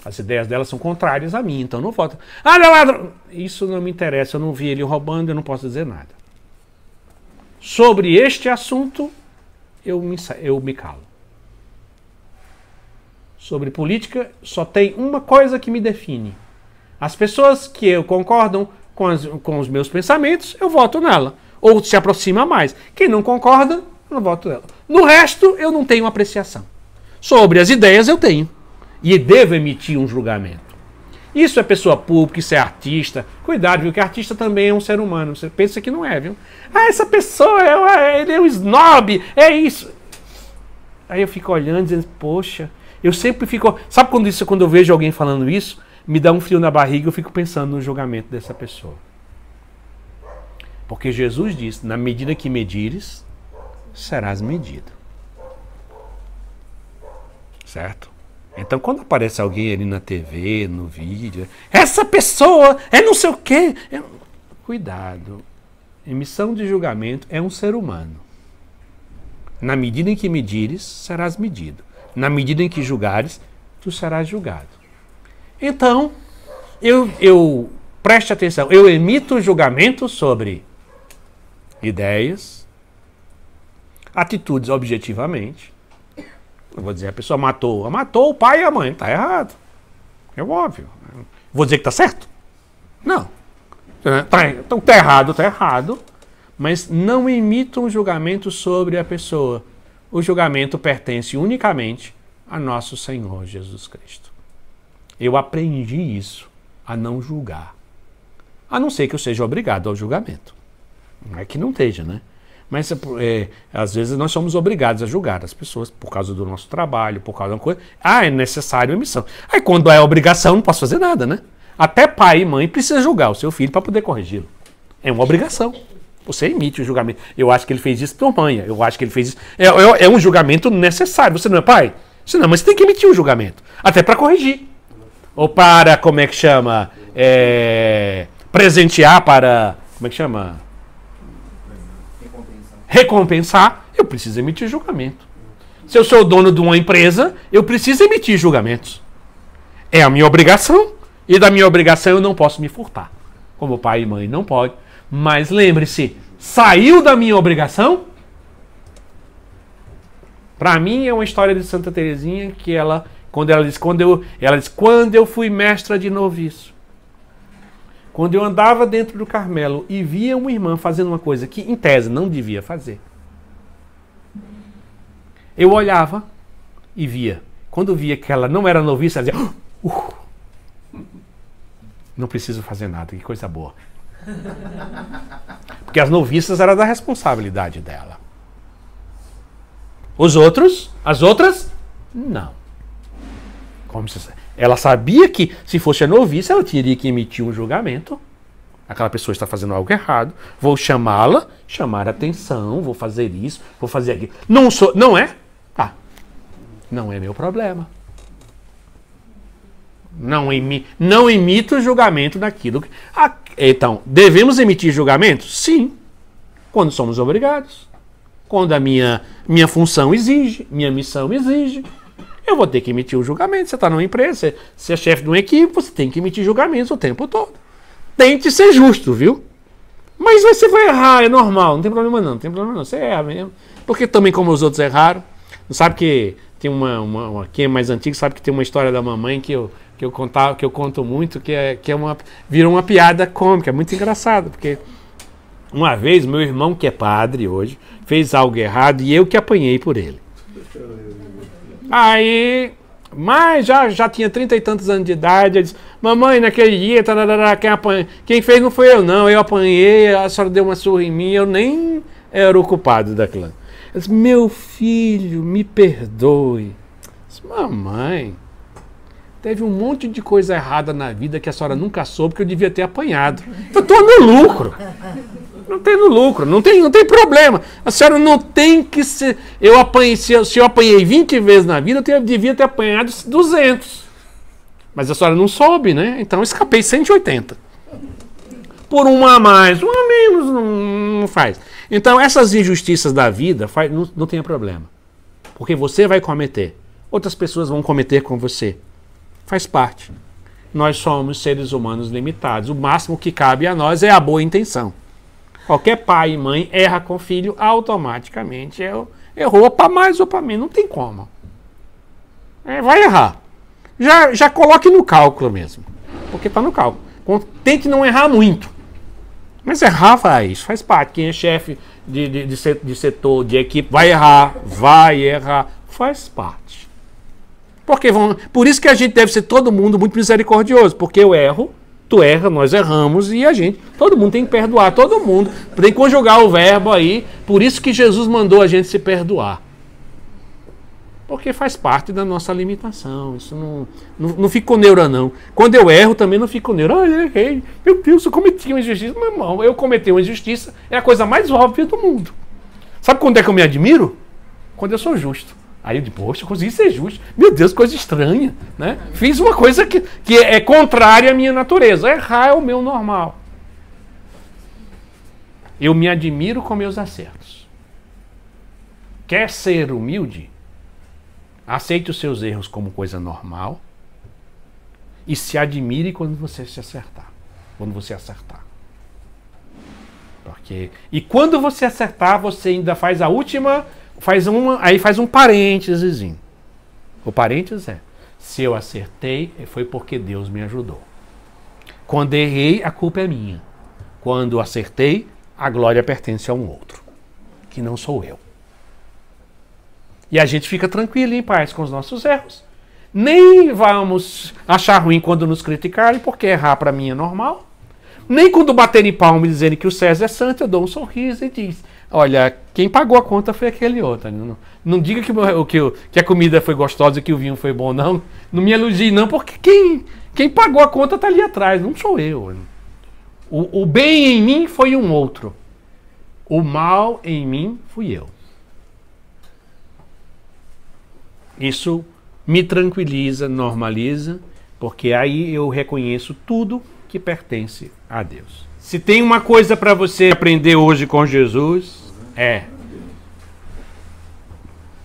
As ideias dela são contrárias a mim, então não voto. Ah, não, ladrão! Isso não me interessa, eu não vi ele roubando, eu não posso dizer nada. Sobre este assunto, eu me calo. Sobre política, só tem uma coisa que me define. As pessoas que eu concordam com os meus pensamentos, eu voto nela. Ou se aproxima mais. Quem não concorda, eu não voto nela. No resto, eu não tenho apreciação. Sobre as ideias, eu tenho. E devo emitir um julgamento. Isso é pessoa pública, isso é artista. Cuidado, viu? Que artista também é um ser humano. Você pensa que não é, viu? Ah, essa pessoa, ele é um snob, é isso. Aí eu fico olhando, dizendo, poxa, eu sempre fico... Sabe quando eu vejo alguém falando isso, me dá um frio na barriga, eu fico pensando no julgamento dessa pessoa. Porque Jesus disse, na medida que medires, serás medido. Certo? Então, quando aparece alguém ali na TV, no vídeo, essa pessoa é não sei o quê. Cuidado. Emissão de julgamento é um ser humano. Na medida em que medires, serás medido. Na medida em que julgares, tu serás julgado. Então, preste atenção, eu emito julgamento sobre ideias, atitudes objetivamente. Eu vou dizer, a pessoa matou o pai e a mãe, está errado. É óbvio. Vou dizer que está certo? Não. Então está errado, mas não emito um julgamento sobre a pessoa. O julgamento pertence unicamente a nosso Senhor Jesus Cristo. Eu aprendi isso, a não julgar. A não ser que eu seja obrigado ao julgamento. Não é que não esteja, né? Mas às vezes nós somos obrigados a julgar as pessoas por causa do nosso trabalho, por causa de uma coisa. É necessário a emissão. Aí quando é obrigação, não posso fazer nada, né? Até pai e mãe precisam julgar o seu filho para poder corrigi-lo. É uma obrigação. Você emite o julgamento. Eu acho que ele fez isso por mãe. Eu acho que ele fez isso. É um julgamento necessário. Você não é pai? Você não, mas você tem que emitir um julgamento. Até para corrigir. Ou para, como é que chama? Presentear para... Como é que chama? Recompensar. Eu preciso emitir julgamento. Se eu sou o dono de uma empresa, eu preciso emitir julgamentos. É a minha obrigação. E da minha obrigação eu não posso me furtar. Como pai e mãe não pode. Mas lembre-se, saiu da minha obrigação? Para mim é uma história de Santa Teresinha que quando eu fui mestra de noviço, quando eu andava dentro do Carmelo e via uma irmã fazendo uma coisa que em tese não devia fazer, eu olhava e via. Quando via que ela não era noviça, ela dizia, não preciso fazer nada, que coisa boa. Porque as noviças eram da responsabilidade dela. As outras, não. Ela sabia que se fosse a noviça, ela teria que emitir um julgamento. Aquela pessoa está fazendo algo errado. Vou chamá-la, chamar a atenção, vou fazer isso, vou fazer aquilo. Não é? Não é meu problema. Não emito julgamento daquilo que... Então, devemos emitir julgamento? Sim. Quando somos obrigados. Quando a minha função exige, minha missão exige. Eu vou ter que emitir um julgamento. Você está numa empresa, você é chefe de uma equipe, você tem que emitir julgamentos o tempo todo. Tente ser justo, viu? Mas você vai errar, é normal, não tem problema não. Você erra mesmo. Porque também como os outros erraram. Não sabe que tem quem é mais antigo sabe que tem uma história da mamãe que eu conto muito, virou uma piada cômica, muito engraçado, porque uma vez meu irmão, que é padre hoje, fez algo errado e eu que apanhei por ele. Aí, mas já tinha 30 e tantos anos de idade, eu disse, mamãe, naquele dia, quem fez não foi eu não, eu apanhei, a senhora deu uma surra em mim, eu nem era o culpado daquilo. Eu disse, meu filho, me perdoe. Eu disse, mamãe, teve um monte de coisa errada na vida que a senhora nunca soube que eu devia ter apanhado. Eu estou no lucro. Não tem no lucro, não tem problema. A senhora não tem que ser... Se eu apanhei 20 vezes na vida, eu devia ter apanhado 200. Mas a senhora não soube, né? Então eu escapei 180. Por uma a mais, uma a menos, não faz. Então essas injustiças da vida não tem problema. Porque você vai cometer. Outras pessoas vão cometer com você. Faz parte. Nós somos seres humanos limitados. O máximo que cabe a nós é a boa intenção. Qualquer pai e mãe erra com o filho, automaticamente errou para mais ou para menos. Não tem como. Vai errar. Já coloque no cálculo mesmo. Porque está no cálculo. Tente não errar muito. Mas errar isso faz parte. Quem é chefe de setor, de equipe, vai errar. Faz parte. Por isso que a gente deve ser todo mundo muito misericordioso, porque eu erro, tu erra, nós erramos e todo mundo tem que perdoar, todo mundo. Tem que conjugar o verbo aí, por isso que Jesus mandou a gente se perdoar. Porque faz parte da nossa limitação, isso não fico neura não. Quando eu erro também não fico neura. Ah, eu errei, meu Deus, eu cometi uma injustiça. Meu irmão, eu cometi uma injustiça, é a coisa mais óbvia do mundo. Sabe quando é que eu me admiro? Quando eu sou justo. Aí eu digo, poxa, eu consegui ser justo. Meu Deus, coisa estranha, né? Fiz uma coisa que é contrária à minha natureza. Errar é o meu normal. Eu me admiro com meus acertos. Quer ser humilde? Aceite os seus erros como coisa normal e se admire quando você se acertar. Quando você acertar. E quando você acertar, você ainda faz a última... Aí faz um parênteses. O parênteses é: se eu acertei, foi porque Deus me ajudou. Quando errei, a culpa é minha. Quando acertei, a glória pertence a um outro, que não sou eu. E a gente fica tranquilo e em paz com os nossos erros. Nem vamos achar ruim quando nos criticarem, porque errar para mim é normal. Nem quando baterem palma e dizerem que o César é santo, eu dou um sorriso e diz: olha, quem pagou a conta foi aquele outro. Não diga que a comida foi gostosa e que o vinho foi bom, não. Não me elogie, não, porque quem pagou a conta está ali atrás, não sou eu. O bem em mim foi um outro. O mal em mim fui eu. Isso me tranquiliza, normaliza, porque aí eu reconheço tudo que pertence a Deus. Se tem uma coisa para você aprender hoje com Jesus,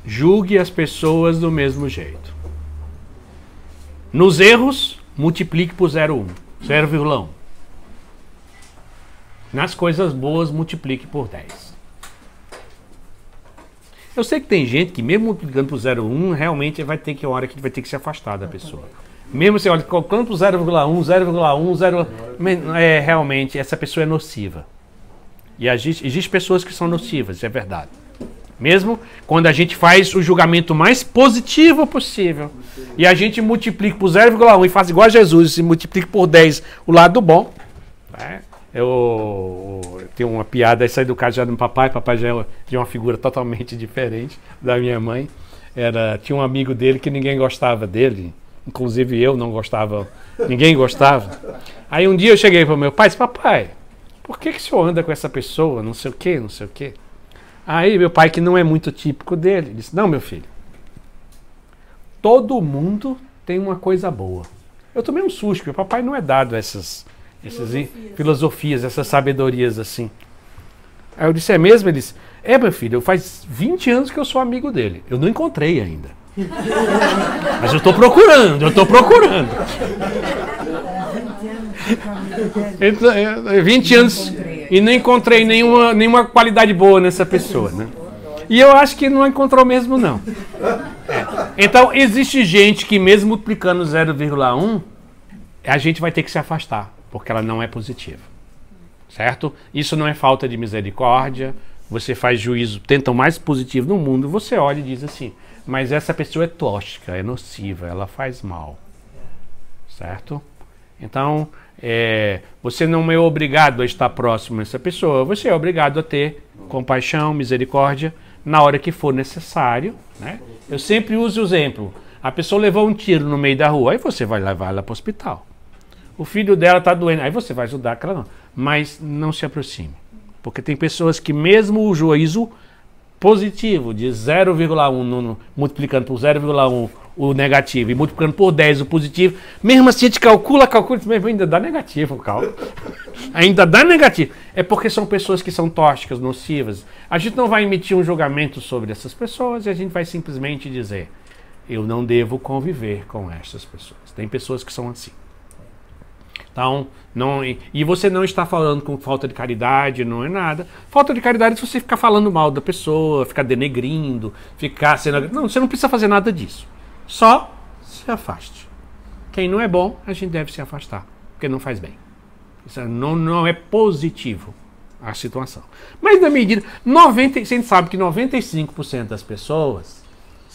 julgue as pessoas do mesmo jeito. Nos erros, multiplique por 0,1. Nas coisas boas, multiplique por 10. Eu sei que tem gente que mesmo multiplicando por 0,1, realmente vai ter que uma hora que vai ter que se afastar da pessoa. Mesmo você olha, colocando por 0,1, realmente essa pessoa é nociva. E existem pessoas que são nocivas, isso é verdade. Mesmo quando a gente faz o julgamento mais positivo possível e a gente multiplica por 0,1 e faz igual a Jesus e multiplica por 10 o lado bom. Eu tenho uma piada, isso aí do caso já do papai já é de uma figura totalmente diferente da minha mãe. Tinha um amigo dele que ninguém gostava dele, inclusive eu não gostava, ninguém gostava. Aí um dia eu cheguei para o meu pai e disse: papai, por que o senhor anda com essa pessoa, não sei o quê, não sei o quê? Aí meu pai, que não é muito típico dele, disse: não, meu filho, todo mundo tem uma coisa boa. Eu tomei um susto, porque o papai não é dado a essas filosofias, essas sabedorias assim. Aí eu disse: é mesmo? Ele disse: meu filho, faz 20 anos que eu sou amigo dele. Eu não encontrei ainda. Mas eu estou procurando. 20 anos e não encontrei nenhuma qualidade boa nessa pessoa, né? E eu acho que não encontrou mesmo, não. Então, existe gente que mesmo multiplicando 0,1, a gente vai ter que se afastar, porque ela não é positiva. Certo? Isso não é falta de misericórdia. Você faz juízo, tenta o mais positivo no mundo, você olha e diz assim: mas essa pessoa é tóxica, é nociva, ela faz mal. Certo? Então, você não é obrigado a estar próximo dessa pessoa, você é obrigado a ter compaixão, misericórdia, na hora que for necessário. Né? Eu sempre uso o exemplo: a pessoa levou um tiro no meio da rua, aí você vai levar ela para o hospital. O filho dela está doendo, aí você vai ajudar aquela não. Mas não se aproxime. Porque tem pessoas que mesmo o juízo positivo de 0,1 multiplicando por 0,1 o negativo e multiplicando por 10 o positivo, mesmo assim a gente calcula, ainda dá negativo o cálculo. Ainda dá negativo. É porque são pessoas que são tóxicas, nocivas. A gente não vai emitir um julgamento sobre essas pessoas e a gente vai simplesmente dizer: eu não devo conviver com essas pessoas. Tem pessoas que são assim. Então, e você não está falando com falta de caridade, não é nada. Falta de caridade é se você ficar falando mal da pessoa, ficar denegrindo, ficar sendo... Não, você não precisa fazer nada disso. Só se afaste. Quem não é bom, a gente deve se afastar, porque não faz bem. Isso não é positivo a situação. Mas na medida... a gente sabe que 95% das pessoas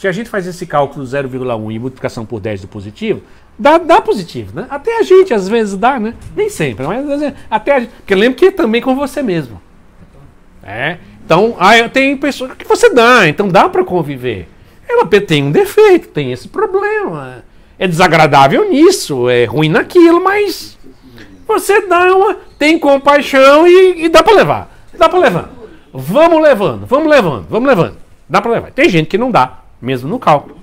Se a gente faz esse cálculo 0,1 e multiplicação por 10 do positivo, dá positivo, né? Até a gente às vezes dá, né? Nem sempre, mas às vezes, até a gente. Porque lembra que é também com você mesmo. Então, tem pessoas que você dá, então dá para conviver. Ela tem um defeito, tem esse problema. É desagradável nisso, é ruim naquilo, mas você tem compaixão e dá para levar. Dá para levar. Vamos levando. Dá para levar. Tem gente que não dá, mesmo no cálculo.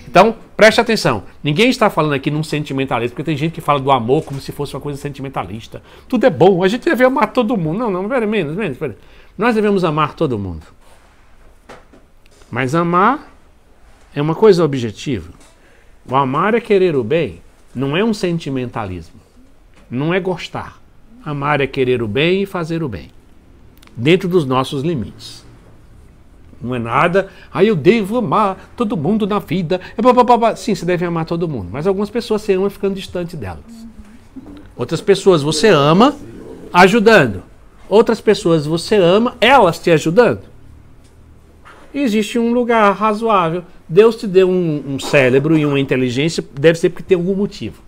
Então, preste atenção. Ninguém está falando aqui num sentimentalismo, porque tem gente que fala do amor como se fosse uma coisa sentimentalista. Tudo é bom, a gente deve amar todo mundo. Não, menos. Nós devemos amar todo mundo. Mas amar é uma coisa objetiva. O amar é querer o bem, não é um sentimentalismo. Não é gostar. Amar é querer o bem e fazer o bem. Dentro dos nossos limites. Não é nada, eu devo amar todo mundo na vida. Sim, você deve amar todo mundo. Mas algumas pessoas você ama ficando distante delas. Outras pessoas você ama ajudando. Outras pessoas você ama elas te ajudando. Existe um lugar razoável. Deus te deu um cérebro e uma inteligência, deve ser porque tem algum motivo.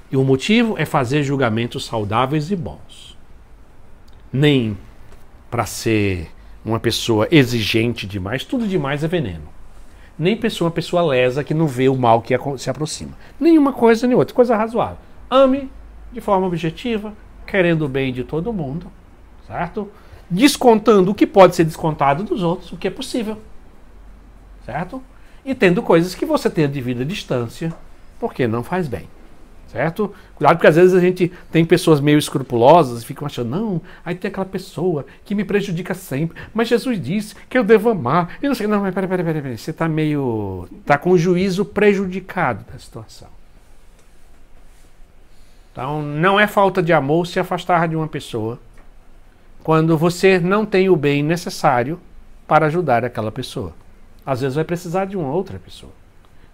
E o motivo é fazer julgamentos saudáveis e bons. Nem para ser uma pessoa exigente demais, tudo demais é veneno. Nem uma pessoa lesa que não vê o mal que se aproxima. Nenhuma coisa nem outra, coisa razoável. Ame de forma objetiva, querendo o bem de todo mundo, certo? Descontando o que pode ser descontado dos outros, o que é possível, certo? E tendo coisas que você tem a devida distância, porque não faz bem. Certo? Cuidado, porque às vezes a gente tem pessoas meio escrupulosas e ficam achando, não, aí tem aquela pessoa que me prejudica sempre, mas Jesus disse que eu devo amar. E não sei, não, mas peraí, você está com o juízo prejudicado da situação. Então, não é falta de amor se afastar de uma pessoa quando você não tem o bem necessário para ajudar aquela pessoa. Às vezes vai precisar de uma outra pessoa.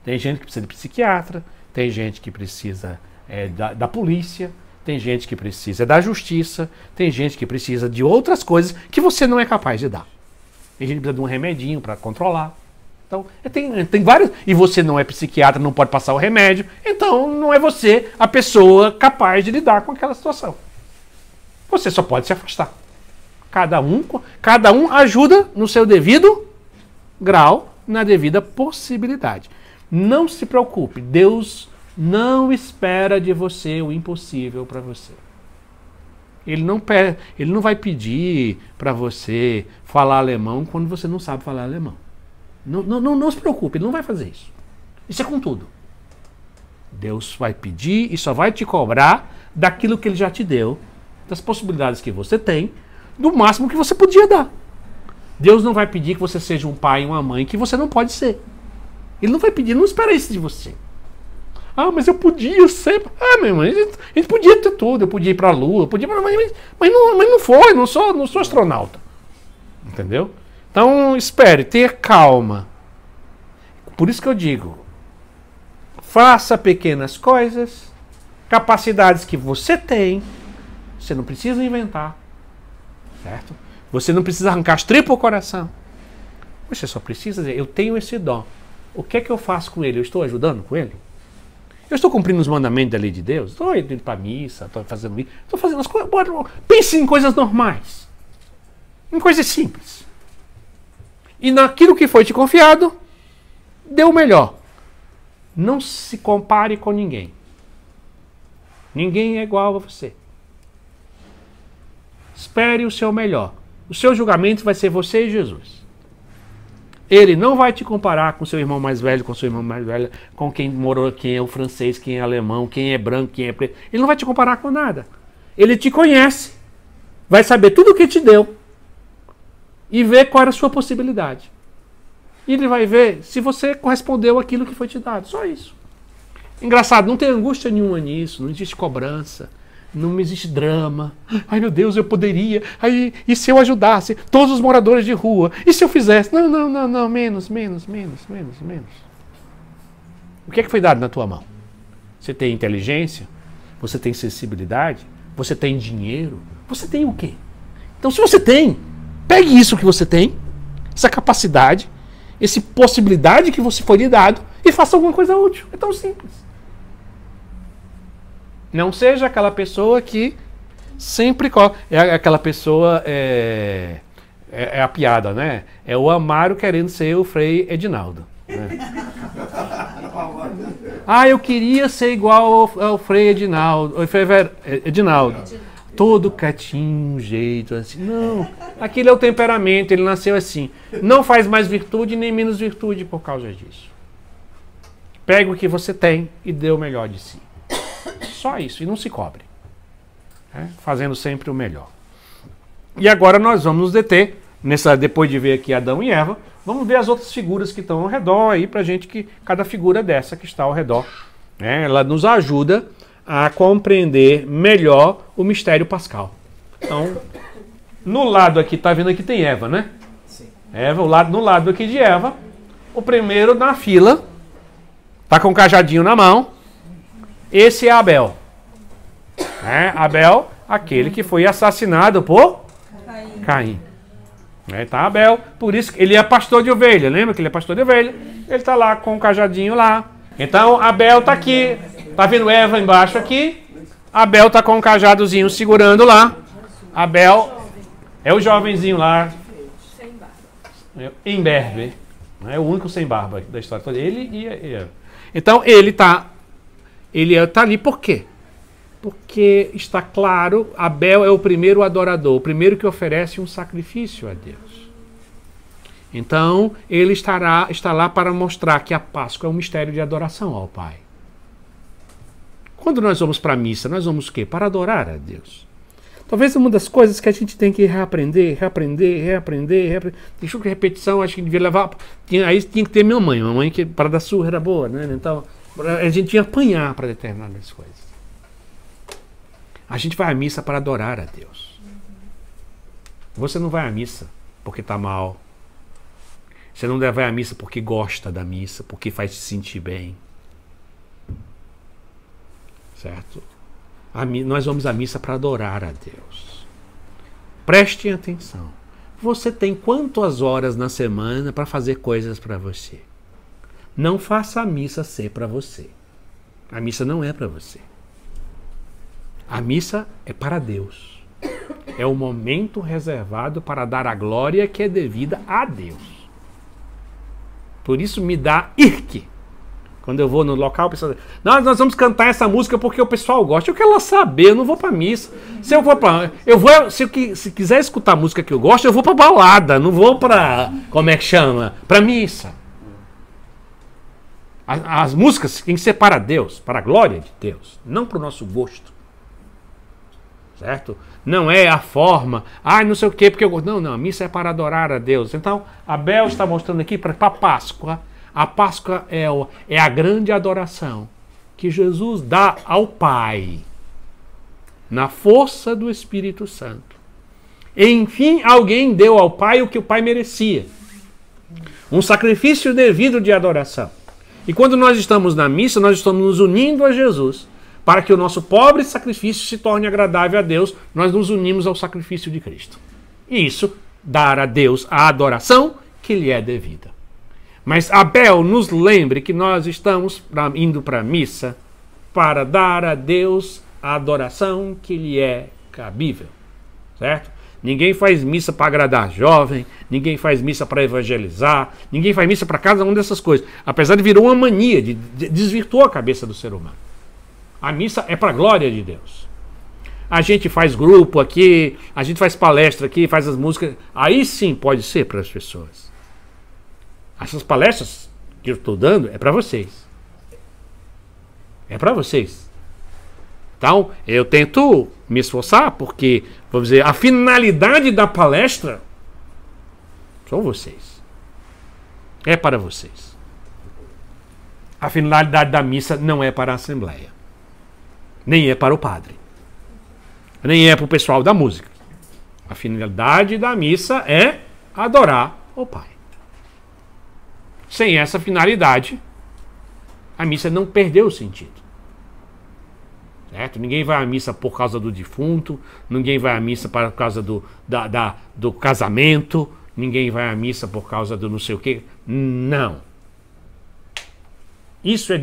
Tem gente que precisa de psiquiatra, tem gente que precisa da polícia, tem gente que precisa da justiça, tem gente que precisa de outras coisas que você não é capaz de dar. Tem gente que precisa de um remedinho para controlar. Então, tem vários. E você não é psiquiatra, não pode passar o remédio, então não é você a pessoa capaz de lidar com aquela situação. Você só pode se afastar. Cada um ajuda no seu devido grau, na devida possibilidade. Não se preocupe, Deus não espera de você o impossível para você. Ele não vai pedir para você falar alemão quando você não sabe falar alemão. Não se preocupe, ele não vai fazer isso. Isso é com tudo. Deus vai pedir e só vai te cobrar daquilo que ele já te deu, das possibilidades que você tem, do máximo que você podia dar. Deus não vai pedir que você seja um pai e uma mãe que você não pode ser. Ele não vai pedir, não espera isso de você. Mas eu podia ser. Meu irmão, a gente podia ter tudo. Eu podia ir para a Lua, mas não foi, não sou astronauta. Entendeu? Então, espere, tenha calma. Por isso que eu digo, faça pequenas coisas, capacidades que você tem, você não precisa inventar, certo? Você não precisa arrancar as tripas ao coração. Você só precisa dizer, eu tenho esse dom. O que é que eu faço com ele? Eu estou ajudando com ele? Eu estou cumprindo os mandamentos da lei de Deus? Estou indo para a missa, estou fazendo isso, estou fazendo as coisas. Pense em coisas normais. Em coisas simples. E naquilo que foi te confiado, dê o melhor. Não se compare com ninguém. Ninguém é igual a você. Espere o seu melhor. O seu julgamento vai ser você e Jesus. Ele não vai te comparar com seu irmão mais velho, com sua irmã mais velha, com quem morou, quem é o francês, quem é alemão, quem é branco, quem é preto. Ele não vai te comparar com nada. Ele te conhece, vai saber tudo o que te deu e ver qual era a sua possibilidade. E ele vai ver se você correspondeu àquilo que foi te dado. Só isso. Engraçado, não tem angústia nenhuma nisso, não existe cobrança. Não existe drama. Ai, meu Deus, eu poderia. Ai, e se eu ajudasse todos os moradores de rua? E se eu fizesse? Não, menos. O que é que foi dado na tua mão? Você tem inteligência? Você tem sensibilidade? Você tem dinheiro? Você tem o quê? Então, se você tem, pegue isso que você tem, essa capacidade, essa possibilidade que você foi lhe dado e faça alguma coisa útil. É tão simples. Não seja aquela pessoa que sempre... É aquela pessoa... É a piada, né? É o Amaro querendo ser o Frei Edinaldo. Né? Eu queria ser igual ao Frei Edinaldo. Edinaldo. Todo quietinho, um jeito assim. Não, aquele é o temperamento, ele nasceu assim. Não faz mais virtude nem menos virtude por causa disso. Pega o que você tem e dê o melhor de si. Só isso, e não se cobre. Fazendo sempre o melhor. E agora nós vamos nos deter, depois de ver aqui Adão e Eva, vamos ver as outras figuras que estão ao redor aí, pra gente que cada figura dessa que está ao redor, ela nos ajuda a compreender melhor o mistério pascal. Então, no lado aqui, tá vendo aqui tem Eva, né? Sim. Eva, no lado aqui de Eva, o primeiro na fila, tá com um cajadinho na mão, esse é Abel. Abel, aquele que foi assassinado por Caim. Tá Abel, por isso que ele é pastor de ovelha, lembra que ele é pastor de ovelha? Ele tá lá com o cajadinho lá. Então Abel tá aqui, tá vendo Eva embaixo aqui? Abel tá com o cajadozinho segurando lá. Abel é o jovenzinho lá, imberbe, é o único sem barba da história toda. Ele e Eva. Então ele tá ali por quê? Porque está claro, Abel é o primeiro adorador, o primeiro que oferece um sacrifício a Deus. Então, ele está lá para mostrar que a Páscoa é um mistério de adoração ao Pai. Quando nós vamos para a missa, nós vamos o quê? Para adorar a Deus. Talvez uma das coisas que a gente tem que reaprender. Deixa que repetição, acho que devia levar... Aí tinha que ter minha mãe que para dar surra era boa, né? Então, a gente tinha que apanhar para determinadas coisas. A gente vai à missa para adorar a Deus. Você não vai à missa porque está mal. Você não vai à missa porque gosta da missa, porque faz se sentir bem. Certo? Nós vamos à missa para adorar a Deus. Prestem atenção. Você tem quantas horas na semana para fazer coisas para você? Não faça a missa ser para você. A missa não é para você. A missa é para Deus. É o momento reservado para dar a glória que é devida a Deus. Por isso me dá irque. Quando eu vou no local, o pessoal diz, nós vamos cantar essa música porque o pessoal gosta. Eu quero saber, eu não vou para missa. Se quiser escutar a música que eu gosto, eu vou para balada, não vou para, como é que chama? Para missa. As músicas têm que ser para Deus, para a glória de Deus, não para o nosso gosto. Certo? Não é a forma, não sei o quê, porque eu gosto. Não, a missa é para adorar a Deus. Então, Abel está mostrando aqui para a Páscoa. A Páscoa é a grande adoração que Jesus dá ao Pai, na força do Espírito Santo. Enfim, alguém deu ao Pai o que o Pai merecia. Um sacrifício devido de adoração. E quando nós estamos na missa, nós estamos nos unindo a Jesus. Para que o nosso pobre sacrifício se torne agradável a Deus, nós nos unimos ao sacrifício de Cristo. E isso, dar a Deus a adoração que lhe é devida. Mas Abel nos lembre que nós estamos indo para a missa para dar a Deus a adoração que lhe é cabível. Certo? Ninguém faz missa para agradar jovem, ninguém faz missa para evangelizar, ninguém faz missa para cada uma dessas coisas. Apesar de virar uma mania, desvirtuou a cabeça do ser humano. A missa é para a glória de Deus. A gente faz grupo aqui, a gente faz palestra aqui, faz as músicas. Aí sim pode ser para as pessoas. Essas palestras que eu estou dando é para vocês. É para vocês. Então, eu tento me esforçar porque, vamos dizer, a finalidade da palestra são vocês. É para vocês. A finalidade da missa não é para a Assembleia. Nem é para o padre. Nem é para o pessoal da música. A finalidade da missa é adorar o Pai. Sem essa finalidade, a missa não perdeu o sentido. Certo? Ninguém vai à missa por causa do defunto, ninguém vai à missa por causa do casamento, ninguém vai à missa por causa do não sei o quê. Não. Isso é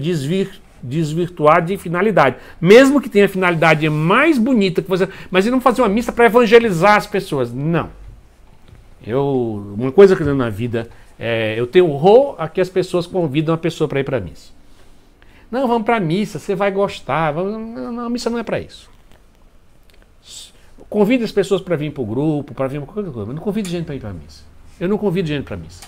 desvirtuar de finalidade. Mesmo que tenha a finalidade mais bonita que você. Mas ele não fazer uma missa para evangelizar as pessoas. Não. Uma coisa que eu tenho na vida eu tenho horror a que as pessoas convidam a pessoa para ir para a missa. Não, vamos para a missa, você vai gostar. Não, a missa não é para isso. Convide as pessoas para vir para o grupo, para vir para qualquer coisa. Mas não convide gente para ir para a missa. Eu não convido gente para a missa.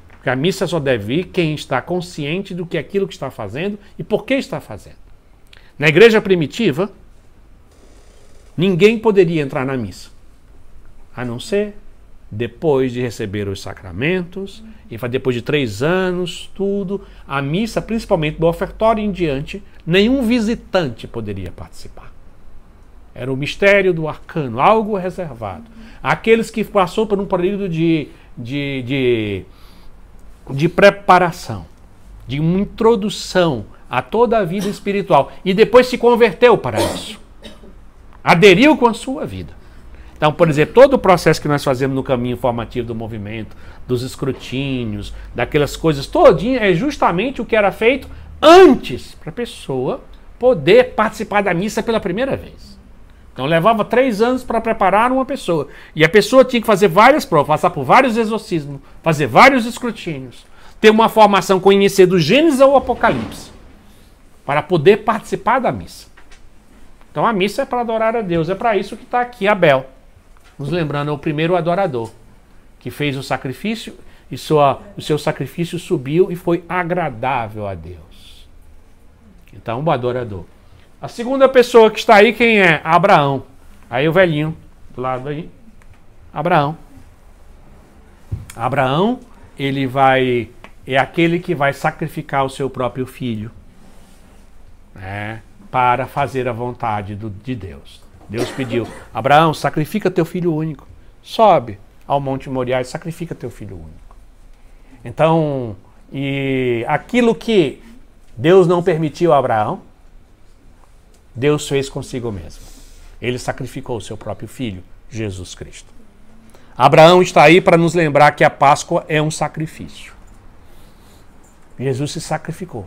Porque a missa só deve ir quem está consciente do que é aquilo que está fazendo e por que está fazendo. Na igreja primitiva, ninguém poderia entrar na missa, a não ser depois de receber os sacramentos, e depois de 3 anos, tudo. A missa, principalmente do ofertório em diante, nenhum visitante poderia participar. Era o mistério do arcano, algo reservado. Aqueles que passou por um período de preparação, de uma introdução a toda a vida espiritual, e depois se converteu para isso. Aderiu com a sua vida. Então, por exemplo, todo o processo que nós fazemos no caminho formativo do movimento, dos escrutínios, daquelas coisas todinhas, é justamente o que era feito antes para a pessoa poder participar da missa pela primeira vez. Então levava 3 anos para preparar uma pessoa. E a pessoa tinha que fazer várias provas, passar por vários exorcismos, fazer vários escrutínios, ter uma formação, conhecer do Gênesis ao Apocalipse, para poder participar da missa. Então a missa é para adorar a Deus. É para isso que está aqui Abel. Nos lembrando, é o primeiro adorador, que fez o sacrifício, e o seu sacrifício subiu e foi agradável a Deus. Então, o adorador. A segunda pessoa que está aí, quem é? Abraão. Aí o velhinho, do lado aí. Abraão. Abraão, é aquele que vai sacrificar o seu próprio filho, para fazer a vontade de Deus. Deus pediu, Abraão, sacrifica teu filho único. Sobe ao Monte Moriá e sacrifica teu filho único. Então, e aquilo que Deus não permitiu a Abraão, Deus fez consigo mesmo. Ele sacrificou o seu próprio filho, Jesus Cristo. Abraão está aí para nos lembrar que a Páscoa é um sacrifício. Jesus se sacrificou.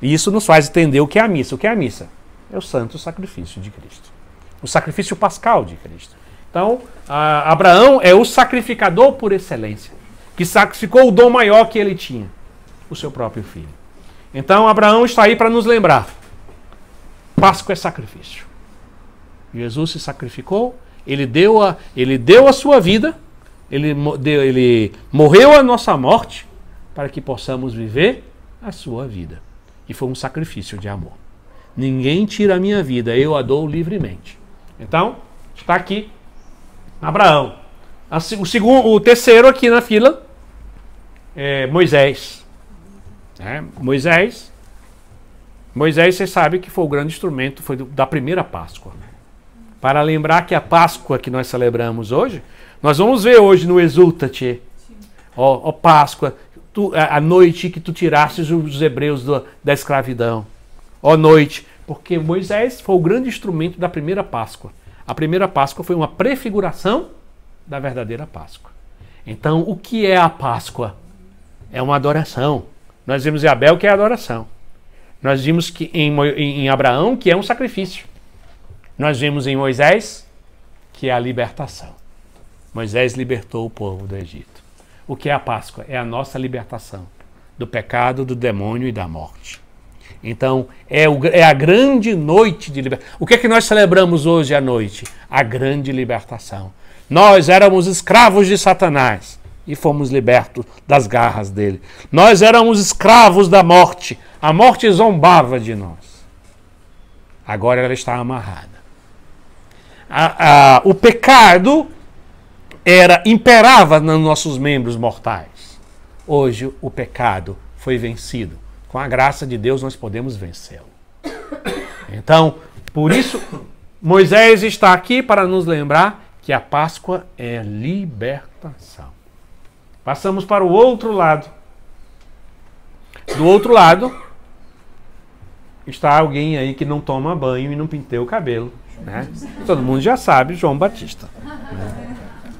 E isso nos faz entender o que é a missa. O que é a missa? É o santo sacrifício de Cristo. O sacrifício pascal de Cristo. Então, Abraão é o sacrificador por excelência, que sacrificou o dom maior que ele tinha, o seu próprio filho. Então, Abraão está aí para nos lembrar. Páscoa é sacrifício. Jesus se sacrificou, ele deu a sua vida, ele morreu a nossa morte para que possamos viver a sua vida. E foi um sacrifício de amor. Ninguém tira a minha vida, eu a dou livremente. Então, está aqui Abraão. O terceiro aqui na fila é Moisés. Moisés, você sabe que foi o grande instrumento, foi da primeira Páscoa. Para lembrar que a Páscoa que nós celebramos hoje, nós vamos ver hoje no Exulta-te, ó Páscoa, a noite que tu tirastes os hebreus da escravidão. Ó noite, porque Moisés foi o grande instrumento da primeira Páscoa. A primeira Páscoa foi uma prefiguração da verdadeira Páscoa. Então, o que é a Páscoa? É uma adoração. Nós vimos em Abel que é adoração. Nós vimos que em Abraão que é um sacrifício. Nós vimos em Moisés que é a libertação. Moisés libertou o povo do Egito. O que é a Páscoa? É a nossa libertação do pecado, do demônio e da morte. Então, é a grande noite de libertação. O que é que nós celebramos hoje à noite? A grande libertação. Nós éramos escravos de Satanás e fomos libertos das garras dele. Nós éramos escravos da morte. A morte zombava de nós. Agora ela está amarrada. O pecado imperava nos nossos membros mortais. Hoje o pecado foi vencido. Com a graça de Deus nós podemos vencê-lo. Então, por isso, Moisés está aqui para nos lembrar que a Páscoa é libertação. Passamos para o outro lado. Do outro lado, está alguém aí que não toma banho e não penteia o cabelo. Todo mundo já sabe, João Batista.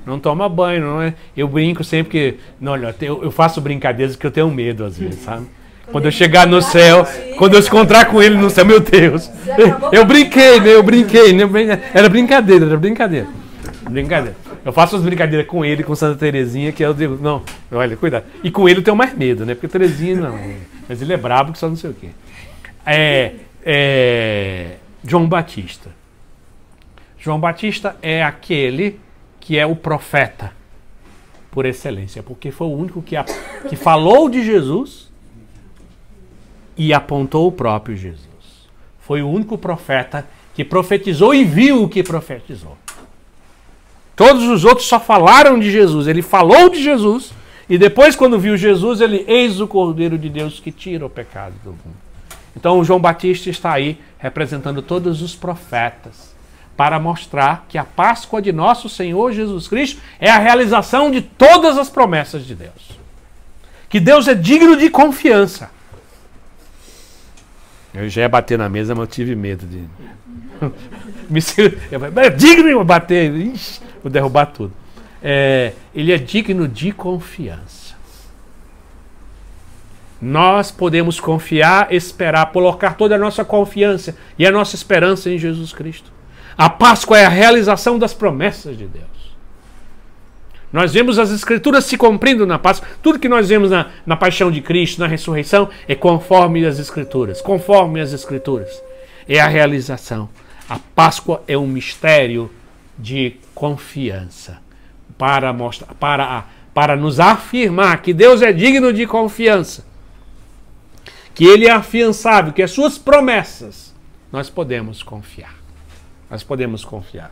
não toma banho, não é? Eu brinco sempre que... Não, olha, eu faço brincadeiras porque eu tenho medo às vezes, sabe? Quando eu chegar no céu, quando eu se encontrar com ele no céu, meu Deus. Eu brinquei, né? Era brincadeira. Brincadeira. Eu faço as brincadeiras com ele, com Santa Terezinha, que eu digo, não, olha, cuidado. E com ele eu tenho mais medo, né? Porque Terezinha não. Mas ele é brabo que só não sei o quê. João Batista. João Batista é aquele que é o profeta por excelência, porque foi o único que falou de Jesus e apontou o próprio Jesus. Foi o único profeta que profetizou e viu o que profetizou. Todos os outros só falaram de Jesus. Ele falou de Jesus e depois, quando viu Jesus, ele, eis o Cordeiro de Deus que tira o pecado do mundo. Então, o João Batista está aí representando todos os profetas para mostrar que a Páscoa de nosso Senhor Jesus Cristo é a realização de todas as promessas de Deus. Que Deus é digno de confiança. Eu já ia bater na mesa, mas eu tive medo de... É digno de bater, vou derrubar tudo. Ele é digno de confiança. Nós podemos confiar, esperar, colocar toda a nossa confiança e a nossa esperança em Jesus Cristo. A Páscoa é a realização das promessas de Deus. Nós vemos as Escrituras se cumprindo na Páscoa. Tudo que nós vemos na paixão de Cristo, na ressurreição, é conforme as Escrituras. Conforme as Escrituras. É a realização. A Páscoa é um mistério de confiança. Para nos afirmar que Deus é digno de confiança. Que Ele é afiançável, que as suas promessas nós podemos confiar. Nós podemos confiar.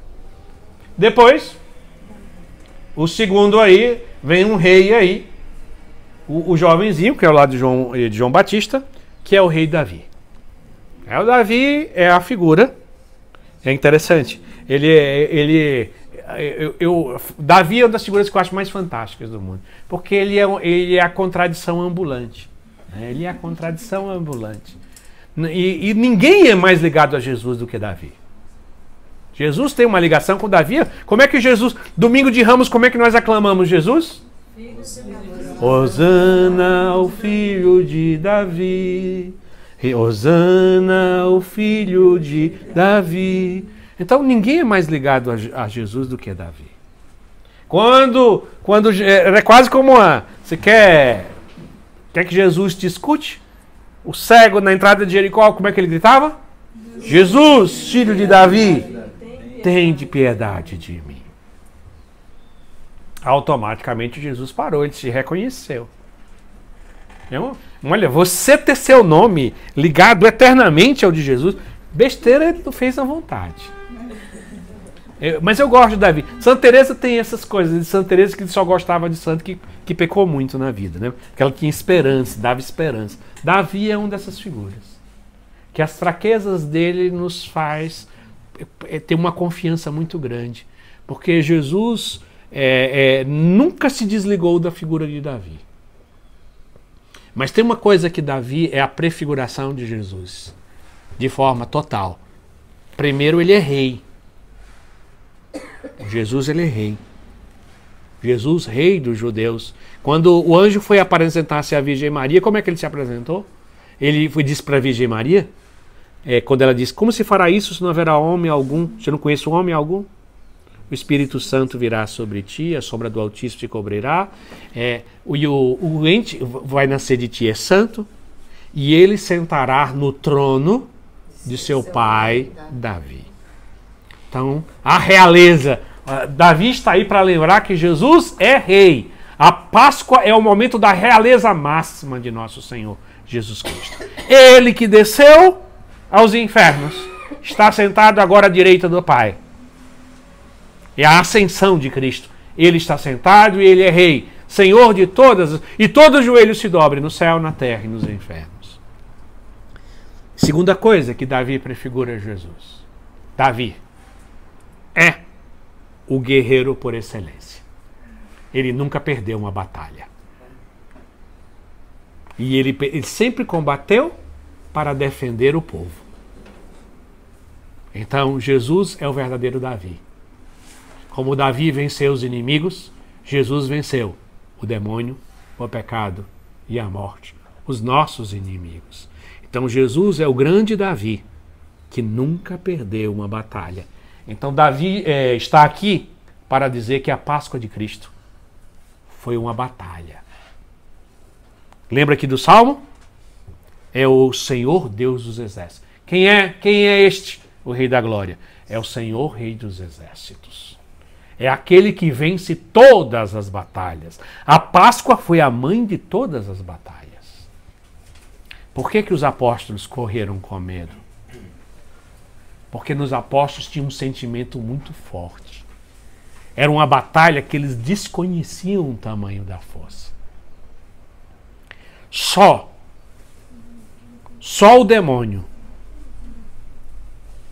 Depois, o segundo aí, vem um rei aí, o jovenzinho, que é o lado de João Batista, que é o rei Davi. O Davi é a figura, é interessante. Davi é uma das figuras que eu acho mais fantásticas do mundo, porque ele é a contradição ambulante. Ele é a contradição ambulante. E ninguém é mais ligado a Jesus do que Davi. Jesus tem uma ligação com Davi. Como é que Jesus, domingo de Ramos, como é que nós aclamamos Jesus? Hosana ao filho de Davi. Hosana ao filho de Davi. Então ninguém é mais ligado a Jesus do que Davi. Quando é quase como você quer que Jesus te escute? O cego na entrada de Jericó, como é que ele gritava? Jesus, filho de Davi, tende piedade de mim. Automaticamente Jesus parou, ele se reconheceu. Olha, você ter seu nome ligado eternamente ao de Jesus, besteira ele não fez à vontade. Mas eu gosto de Davi. Santa Teresa tem essas coisas, de Santa Teresa que só gostava de santo que pecou muito na vida, né? Porque ela tinha esperança, dava esperança. Davi é uma dessas figuras. Que as fraquezas dele nos faz ter uma confiança muito grande. Porque Jesus nunca se desligou da figura de Davi. Mas tem uma coisa que Davi é a prefiguração de Jesus. De forma total. Primeiro, ele é rei. Jesus, ele é rei. Jesus, rei dos judeus. Quando o anjo foi apresentar-se à Virgem Maria, como é que ele se apresentou? Ele disse para a Virgem Maria, quando ela disse, como se fará isso se não haverá homem algum? Se eu não conheço homem algum? O Espírito Santo virá sobre ti, a sombra do Altíssimo te cobrirá, o ente vai nascer de ti é santo, e ele sentará no trono de seu pai Davi. Então, a realeza. Davi está aí para lembrar que Jesus é rei. A Páscoa é o momento da realeza máxima de nosso Senhor Jesus Cristo. Ele que desceu aos infernos, está sentado agora à direita do Pai. É a ascensão de Cristo. Ele está sentado e ele é rei, Senhor de todas, e todo joelho se dobre no céu, na terra e nos infernos. Segunda coisa que Davi prefigura Jesus. Davi é o guerreiro por excelência. Ele nunca perdeu uma batalha. E ele sempre combateu para defender o povo. Então, Jesus é o verdadeiro Davi. Como Davi venceu os inimigos, Jesus venceu o demônio, o pecado e a morte, os nossos inimigos. Então Jesus é o grande Davi, que nunca perdeu uma batalha. Então Davi está aqui para dizer que a Páscoa de Cristo foi uma batalha. Lembra aqui do Salmo? É o Senhor Deus dos Exércitos. Quem é este? O Rei da Glória. É o Senhor Rei dos Exércitos. É aquele que vence todas as batalhas. A Páscoa foi a mãe de todas as batalhas. Por que os apóstolos correram com medo? Porque nos apóstolos tinha um sentimento muito forte. Era uma batalha que eles desconheciam o tamanho da força. Só o demônio,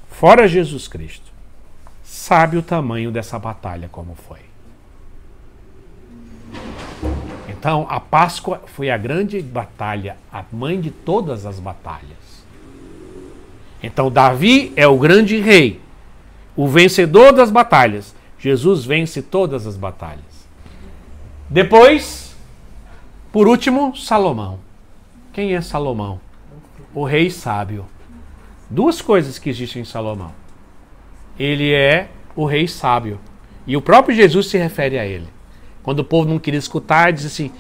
fora Jesus Cristo, sabe o tamanho dessa batalha como foi. Então, a Páscoa foi a grande batalha, a mãe de todas as batalhas. Então, Davi é o grande rei, o vencedor das batalhas. Jesus vence todas as batalhas. Depois, por último, Salomão. Quem é Salomão? O rei sábio. Duas coisas que existem em Salomão. Ele é o rei sábio. E o próprio Jesus se refere a ele. Quando o povo não queria escutar, diz assim: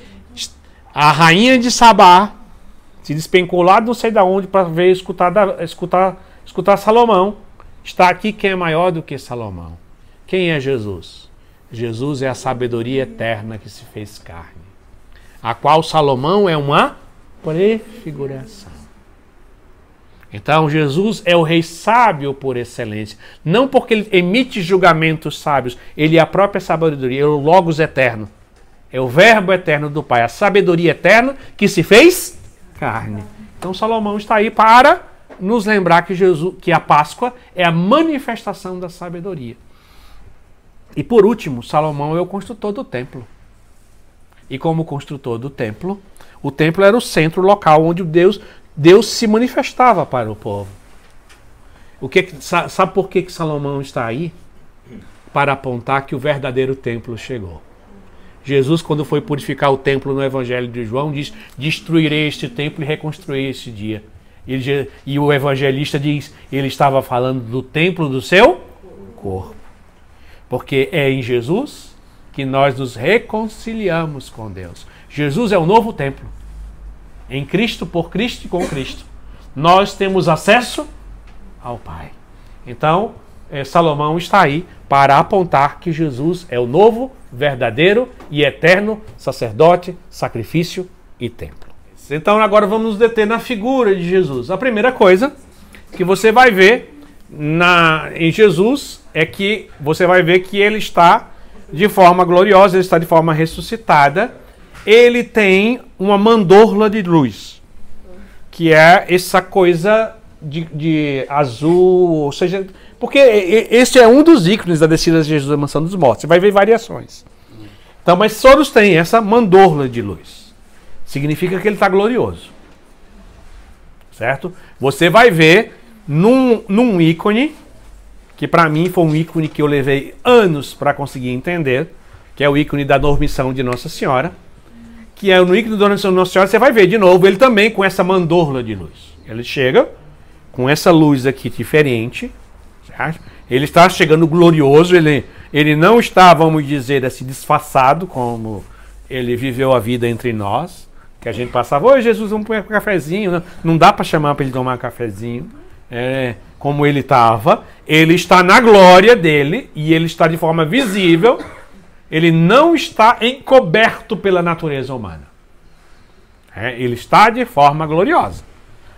a rainha de Sabá se despencou lá não sei de onde para ver escutar Salomão. Está aqui quem é maior do que Salomão. Quem é Jesus? Jesus é a sabedoria eterna que se fez carne, a qual Salomão é uma prefiguração. Então Jesus é o rei sábio por excelência. Não porque ele emite julgamentos sábios, ele é a própria sabedoria, é o Logos eterno. É o verbo eterno do Pai, a sabedoria eterna que se fez carne. Então Salomão está aí para nos lembrar que a Páscoa é a manifestação da sabedoria. E por último, Salomão é o construtor do templo. E como construtor do templo, o templo era o centro local onde Deus se manifestava para o povo. Sabe por que Salomão está aí? Para apontar que o verdadeiro templo chegou. Jesus, quando foi purificar o templo no Evangelho de João, diz: destruirei este templo e reconstruirei este dia. E o evangelista diz: ele estava falando do templo do seu corpo. Porque é em Jesus que nós nos reconciliamos com Deus. Jesus é o novo templo. Em Cristo, por Cristo e com Cristo, nós temos acesso ao Pai. Então, Salomão está aí para apontar que Jesus é o novo, verdadeiro e eterno sacerdote, sacrifício e templo. Então, agora vamos nos deter na figura de Jesus. A primeira coisa que você vai ver em Jesus é que você vai ver que ele está de forma gloriosa, ele está de forma ressuscitada. Ele tem uma mandorla de luz, que é essa coisa de azul, ou seja, porque esse é um dos ícones da descida de Jesus à mansão dos mortos. Você vai ver variações. Então, mas todos têm essa mandorla de luz. Significa que ele está glorioso. Certo? Você vai ver num ícone, que para mim foi um ícone que eu levei anos para conseguir entender, que é o ícone da dormição de Nossa Senhora, que é no ícone da dormição de Nossa Senhora, você vai ver de novo ele também com essa mandorla de luz. Ele chega com essa luz aqui diferente, certo? Ele está chegando glorioso, ele não está, vamos dizer assim, disfarçado, como ele viveu a vida entre nós, que a gente passava: oi Jesus, vamos tomar um cafezinho. Não dá para chamar para ele tomar um cafezinho. Como ele estava, ele está na glória dele e ele está de forma visível, ele não está encoberto pela natureza humana. Ele está de forma gloriosa.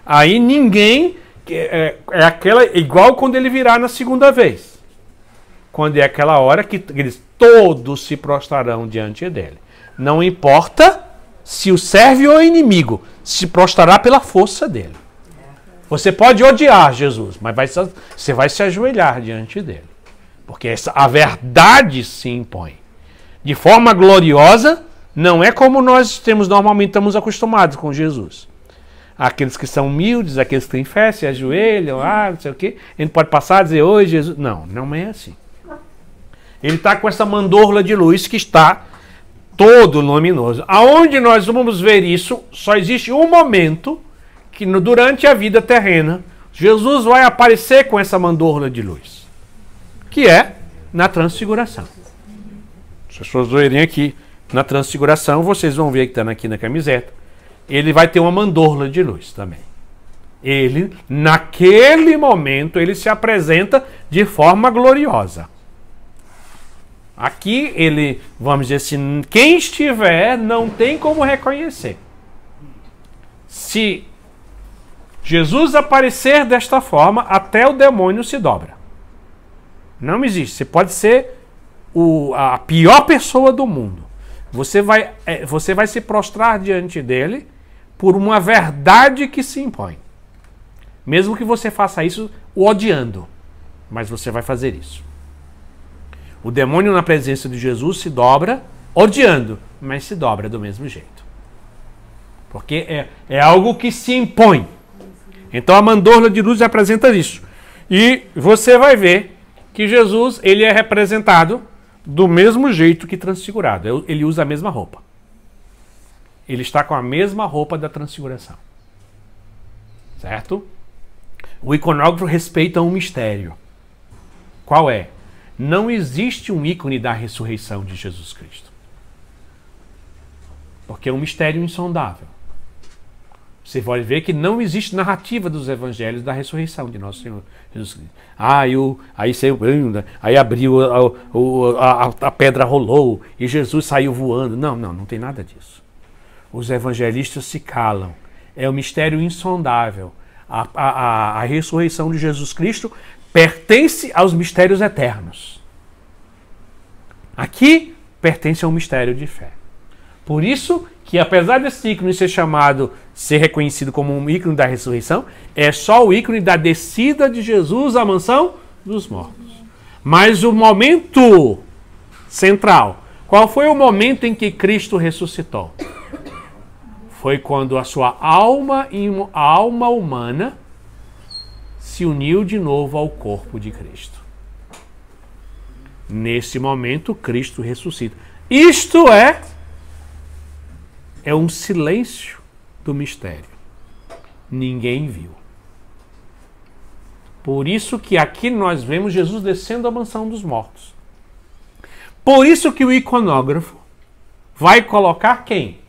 Aí ninguém, igual quando ele virá na segunda vez, quando é aquela hora que eles todos se prostrarão diante dele. Não importa se o serve ou o inimigo, se prostrará pela força dele. Você pode odiar Jesus, mas você vai se ajoelhar diante dele. Porque a verdade se impõe. De forma gloriosa, não é como nós normalmente estamos acostumados com Jesus. Aqueles que são humildes, aqueles que têm fé, se ajoelham, não sei o quê. A gente pode passar e dizer: oi Jesus. Não é assim. Ele está com essa mandorla de luz que está todo luminoso. Aonde nós vamos ver isso, só existe um momento que durante a vida terrena, Jesus vai aparecer com essa mandorla de luz, que é na transfiguração. Se as pessoas verem aqui, na transfiguração, vocês vão ver que está aqui na camiseta, ele vai ter uma mandorla de luz também. Ele, naquele momento, ele se apresenta de forma gloriosa. Aqui ele, vamos dizer assim, quem estiver não tem como reconhecer. Se Jesus aparecer desta forma, até o demônio se dobra. Não existe. Você pode ser a pior pessoa do mundo. Você vai se prostrar diante dele por uma verdade que se impõe. Mesmo que você faça isso o odiando, mas você vai fazer isso. O demônio na presença de Jesus se dobra odiando, mas se dobra do mesmo jeito. Porque é algo que se impõe. Então a mandorla de luz representa isso. E você vai ver que Jesus ele é representado do mesmo jeito que transfigurado. Ele usa a mesma roupa. Ele está com a mesma roupa da transfiguração. Certo? O iconógrafo respeita um mistério. Qual é? Não existe um ícone da ressurreição de Jesus Cristo. Porque é um mistério insondável. Você pode ver que não existe narrativa dos evangelhos da ressurreição de nosso Senhor Jesus Cristo. Aí saiu, aí abriu, a pedra rolou e Jesus saiu voando. Não tem nada disso. Os evangelistas se calam. É um mistério insondável. A ressurreição de Jesus Cristo pertence aos mistérios eternos. Aqui pertence a um mistério de fé. Por isso que, apesar desse ícone ser reconhecido como um ícone da ressurreição, é só o ícone da descida de Jesus à mansão dos mortos. Mas o momento central, qual foi o momento em que Cristo ressuscitou? Foi quando a sua alma humana se uniu de novo ao corpo de Cristo. Nesse momento, Cristo ressuscita. Isto é um silêncio do mistério. Ninguém viu. Por isso que aqui nós vemos Jesus descendo à mansão dos mortos. Por isso que o iconógrafo vai colocar quem?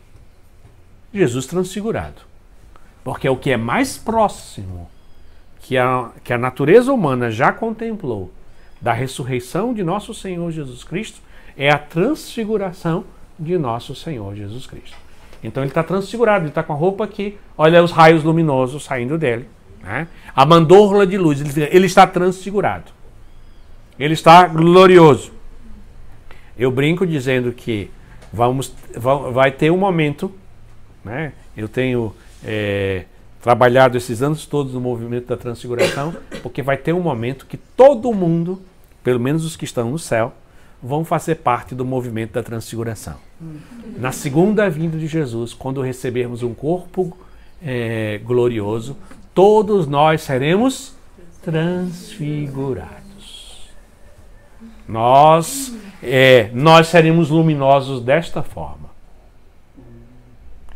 Jesus transfigurado. Porque é o que é mais próximo que a natureza humana já contemplou da ressurreição de nosso Senhor Jesus Cristo é a transfiguração de nosso Senhor Jesus Cristo. Então ele está transfigurado, ele está com a roupa aqui, olha os raios luminosos saindo dele, né? A mandorla de luz, ele está transfigurado. Ele está glorioso. Eu brinco dizendo que vai ter um momento, né? Eu tenho trabalhado esses anos todos no movimento da transfiguração, porque vai ter um momento que todo mundo, pelo menos os que estão no céu, vão fazer parte do movimento da transfiguração. Na segunda vinda de Jesus, quando recebermos um corpo glorioso, todos nós seremos transfigurados. Nós seremos luminosos desta forma.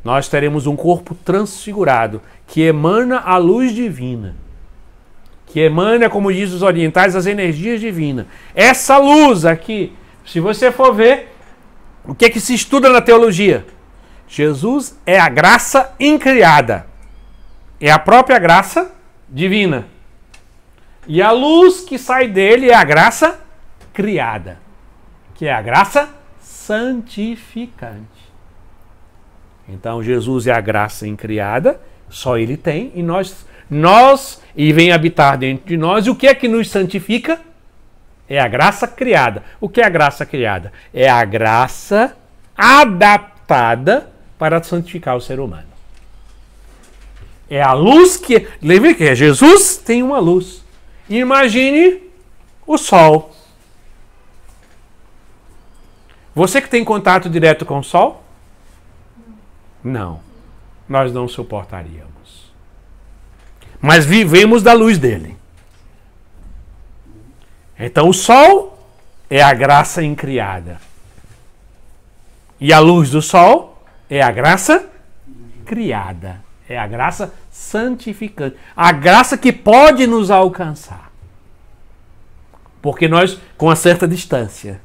Nós teremos um corpo transfigurado, que emana a luz divina, que emana, como diz os orientais, as energias divinas. Essa luz aqui, se você for ver, o que se estuda na teologia? Jesus é a graça incriada. É a própria graça divina. E a luz que sai dele é a graça criada, que é a graça santificante. Então Jesus é a graça incriada, só ele tem, e e vem habitar dentro de nós. E o que é que nos santifica? É a graça criada. O que é a graça criada? É a graça adaptada para santificar o ser humano. É a luz que... Lembre que Jesus tem uma luz. Imagine o sol. Você que tem contato direto com o sol? Não. Nós não suportaríamos. Mas vivemos da luz dele. Então o sol é a graça incriada. E a luz do sol é a graça criada. É a graça santificante. A graça que pode nos alcançar. Porque nós, com uma certa distância,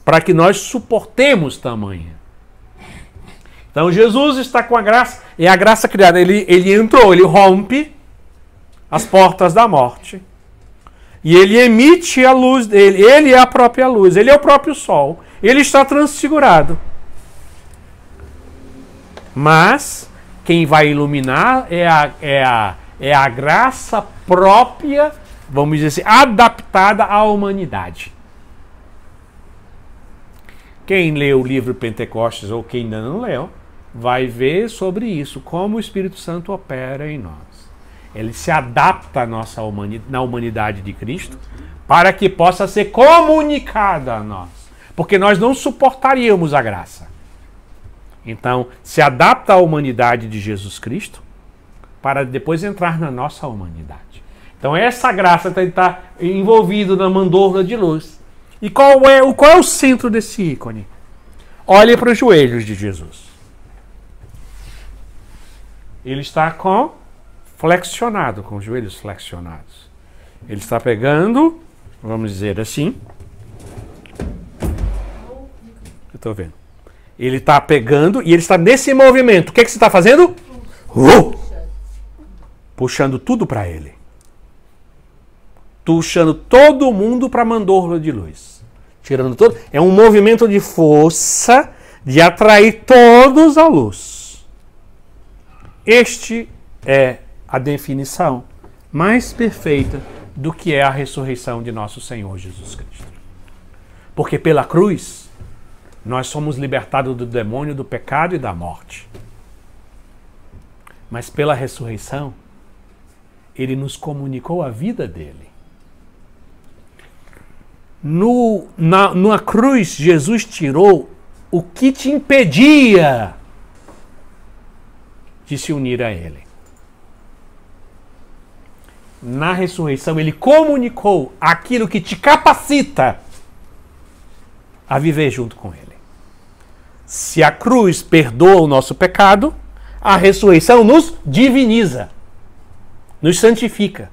para que nós suportemos tamanha. Então Jesus está com a graça, é a graça criada. Ele entrou, ele rompe as portas da morte. E ele emite a luz dele. Ele é a própria luz, ele é o próprio sol. Ele está transfigurado. Mas quem vai iluminar é a graça própria, vamos dizer assim, adaptada à humanidade. Quem lê o livro Pentecostes, ou quem ainda não leu, vai ver sobre isso, como o Espírito Santo opera em nós. Ele se adapta à nossa na humanidade de Cristo para que possa ser comunicada a nós. Porque nós não suportaríamos a graça. Então, se adapta à humanidade de Jesus Cristo para depois entrar na nossa humanidade. Então, essa graça está envolvida na mandorla de luz. E qual é o centro desse ícone? Olhe para os joelhos de Jesus. Ele está flexionado, com os joelhos flexionados. Ele está pegando, vamos dizer assim. Eu estou vendo. Ele está pegando e ele está nesse movimento. O que você está fazendo? Puxando tudo para ele. Puxando todo mundo para a mandorla de luz. Tirando todo. É um movimento de força de atrair todos à luz. Este é a definição mais perfeita do que é a ressurreição de nosso Senhor Jesus Cristo. Porque pela cruz nós somos libertados do demônio, do pecado e da morte. Mas pela ressurreição, ele nos comunicou a vida dele. Na cruz, Jesus tirou o que te impedia de se unir a ele. Na ressurreição, ele comunicou aquilo que te capacita a viver junto com ele. Se a cruz perdoa o nosso pecado, a ressurreição nos diviniza, nos santifica,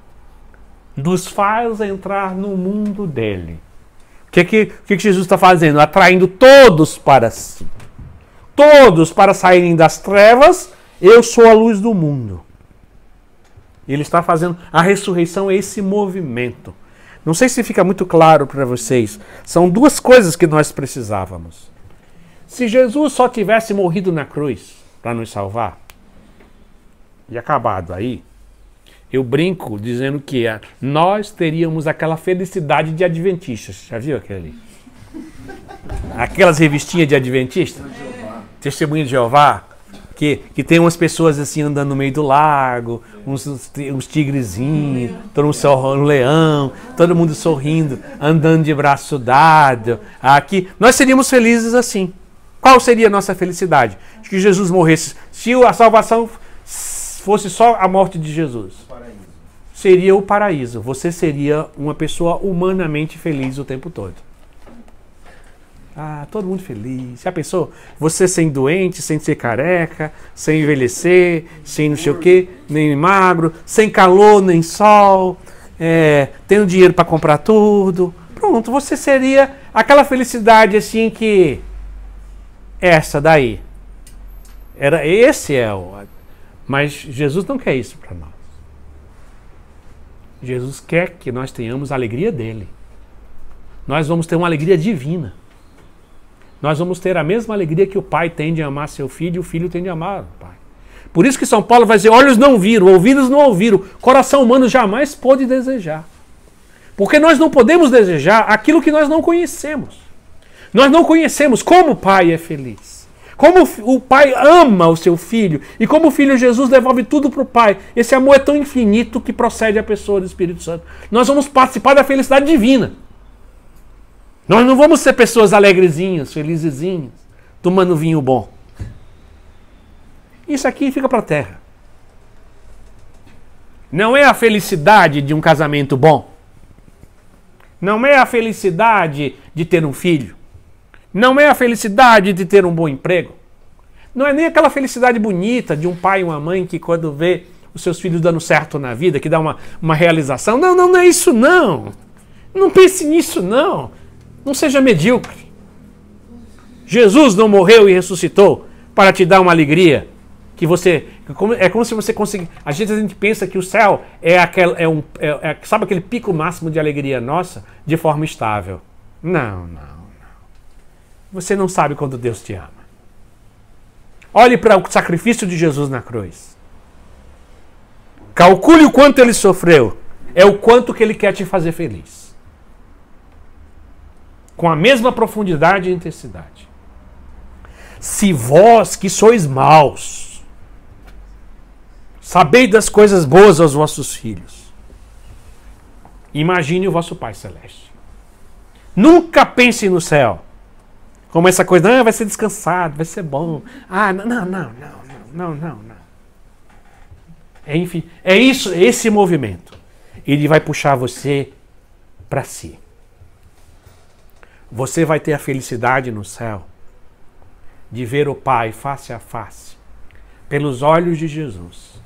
nos faz entrar no mundo dele. O que Jesus está fazendo? Atraindo todos para si. Todos para saírem das trevas, eu sou a luz do mundo. Ele está fazendo, a ressurreição é esse movimento. Não sei se fica muito claro para vocês. São duas coisas que nós precisávamos. Se Jesus só tivesse morrido na cruz para nos salvar e acabado aí, eu brinco dizendo que nós teríamos aquela felicidade de adventistas. Já viu aquele? Aquelas revistinhas de adventista? Testemunho de Jeová? Que tem umas pessoas assim andando no meio do lago, uns tigrezinhos, um leão, todo mundo sorrindo, andando de braço dado. Aqui, nós seríamos felizes assim. Qual seria a nossa felicidade? Que Jesus morresse. Se a salvação fosse só a morte de Jesus, seria o paraíso. Você seria uma pessoa humanamente feliz o tempo todo. Todo mundo feliz. Já pensou? Você sem doente, sem ser careca, sem envelhecer, sem não sei o quê, nem magro, sem calor, nem sol, tendo dinheiro para comprar tudo. Pronto, você seria aquela felicidade assim que... Essa daí. Mas Jesus não quer isso para nós. Jesus quer que nós tenhamos a alegria dele. Nós vamos ter uma alegria divina. Nós vamos ter a mesma alegria que o pai tem de amar seu filho e o filho tem de amar o pai. Por isso que São Paulo vai dizer, olhos não viram, ouvidos não ouviram, coração humano jamais pôde desejar. Porque nós não podemos desejar aquilo que nós não conhecemos. Nós não conhecemos como o pai é feliz. Como o pai ama o seu filho. E como o filho Jesus devolve tudo para o pai. Esse amor é tão infinito que procede a pessoa do Espírito Santo. Nós vamos participar da felicidade divina. Nós não vamos ser pessoas alegrezinhas, felizezinhas, tomando vinho bom. Isso aqui fica para a terra. Não é a felicidade de um casamento bom. Não é a felicidade de ter um filho. Não é a felicidade de ter um bom emprego. Não é nem aquela felicidade bonita de um pai e uma mãe que quando vê os seus filhos dando certo na vida, que dá uma realização. Não, não é isso não. Não pense nisso não. Não seja medíocre. Jesus não morreu e ressuscitou para te dar uma alegria que você... É como se você conseguisse... A gente pensa que o céu sabe aquele pico máximo de alegria nossa de forma estável. Não. Você não sabe quando Deus te ama. Olhe para o sacrifício de Jesus na cruz. Calcule o quanto ele sofreu. É o quanto que ele quer te fazer feliz. Com a mesma profundidade e intensidade. Se vós que sois maus, sabeis das coisas boas aos vossos filhos, imagine o vosso Pai Celeste. Nunca pense no céu como essa coisa, vai ser descansado, vai ser bom. Não. Enfim, é isso, esse movimento. Ele vai puxar você para si. Você vai ter a felicidade no céu de ver o Pai face a face, pelos olhos de Jesus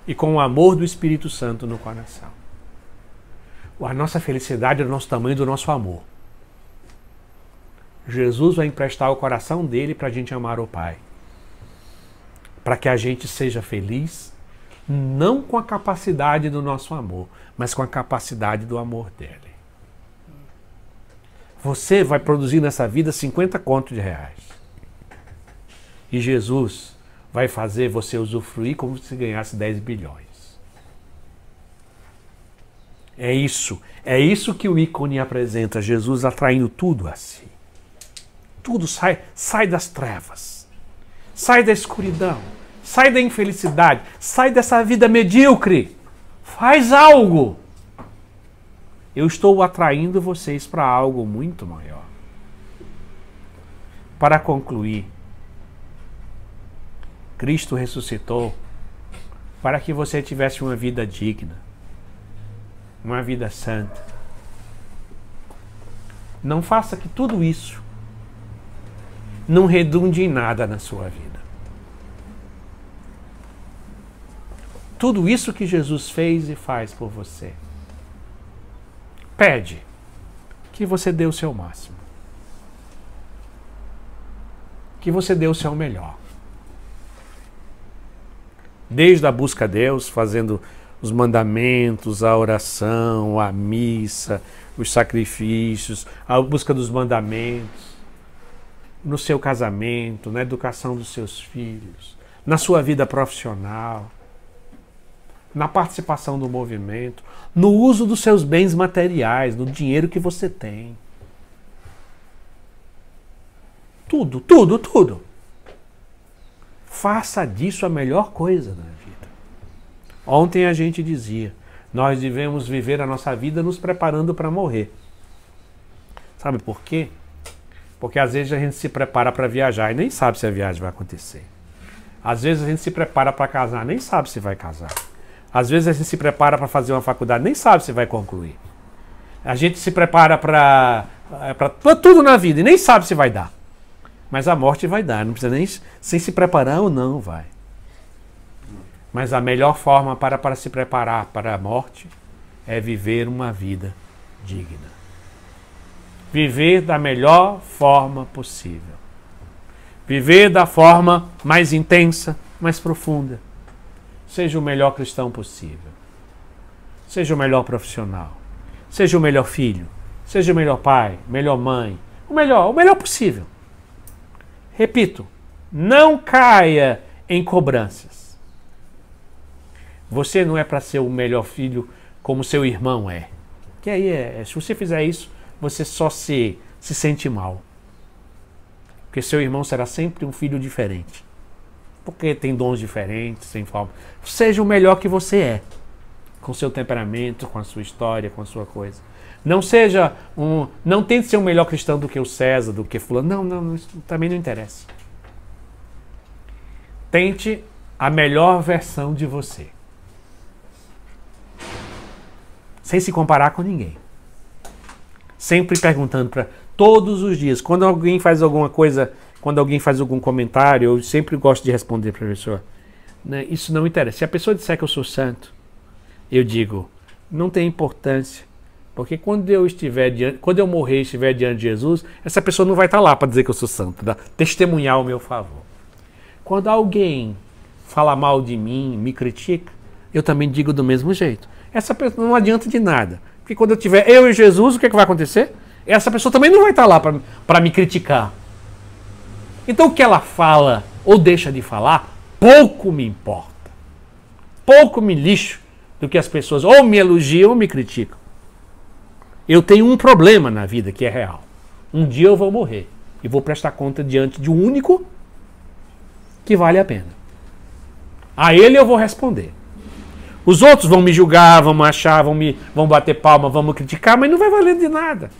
e com o amor do Espírito Santo no coração. A nossa felicidade é o nosso tamanho do nosso amor. Jesus vai emprestar o coração dele para a gente amar o Pai. Para que a gente seja feliz, não com a capacidade do nosso amor, mas com a capacidade do amor dele. Você vai produzir nessa vida 50 contos de reais. E Jesus vai fazer você usufruir como se ganhasse 10 bilhões. É isso que o ícone apresenta, Jesus atraindo tudo a si. Tudo sai das trevas, sai da escuridão, sai da infelicidade, sai dessa vida medíocre. Faz algo. Eu estou atraindo vocês para algo muito maior. Para concluir, Cristo ressuscitou para que você tivesse uma vida digna, uma vida santa. Não faça que tudo isso não redunde em nada na sua vida. Tudo isso que Jesus fez e faz por você, pede que você dê o seu máximo. Que você dê o seu melhor. Desde a busca a Deus, fazendo os mandamentos, a oração, a missa, os sacrifícios, a busca dos mandamentos, no seu casamento, na educação dos seus filhos, na sua vida profissional, na participação do movimento, no uso dos seus bens materiais, no dinheiro que você tem. Tudo. Faça disso a melhor coisa na vida. Ontem a gente dizia, nós devemos viver a nossa vida nos preparando para morrer. Sabe por quê? Porque às vezes a gente se prepara para viajar e nem sabe se a viagem vai acontecer. Às vezes a gente se prepara para casar, nem sabe se vai casar. Às vezes a gente se prepara para fazer uma faculdade, nem sabe se vai concluir. A gente se prepara para tudo na vida e nem sabe se vai dar. Mas a morte vai dar, não precisa nem sem se preparar ou não vai. Mas a melhor forma para se preparar para a morte é viver uma vida digna. Viver da melhor forma possível. Viver da forma mais intensa, mais profunda. Seja o melhor cristão possível. Seja o melhor profissional. Seja o melhor filho. Seja o melhor pai, melhor mãe. O melhor possível. Repito, não caia em cobranças. Você não é para ser o melhor filho como seu irmão é. Que aí se você fizer isso, você só se sente mal. Porque seu irmão será sempre um filho diferente. Porque tem dons diferentes, sem forma. Seja o melhor que você é. Com seu temperamento, com a sua história, com a sua coisa. Não tente ser um melhor cristão do que o César, do que fulano. Não, isso também não interessa. Tente a melhor versão de você. Sem se comparar com ninguém. sempre perguntando para todos os dias. Quando alguém faz alguma coisa, quando alguém faz algum comentário, eu sempre gosto de responder para a pessoa. Né, isso não interessa. Se a pessoa disser que eu sou santo, eu digo, não tem importância. Porque quando eu morrer e estiver diante de Jesus, essa pessoa não vai estar lá para dizer que eu sou santo, tá? Testemunhar ao meu favor. Quando alguém fala mal de mim, me critica, eu também digo do mesmo jeito. Essa pessoa não adianta de nada. Porque quando eu tiver eu e Jesus, o que vai acontecer? Essa pessoa também não vai estar lá para me criticar. Então o que ela fala ou deixa de falar, pouco me importa. Pouco me lixo do que as pessoas ou me elogiam ou me criticam. Eu tenho um problema na vida que é real. Um dia eu vou morrer e vou prestar conta diante de um único que vale a pena. A ele eu vou responder. Os outros vão me julgar, vão me achar, vão bater palma, vão me criticar, mas não vai valer de nada.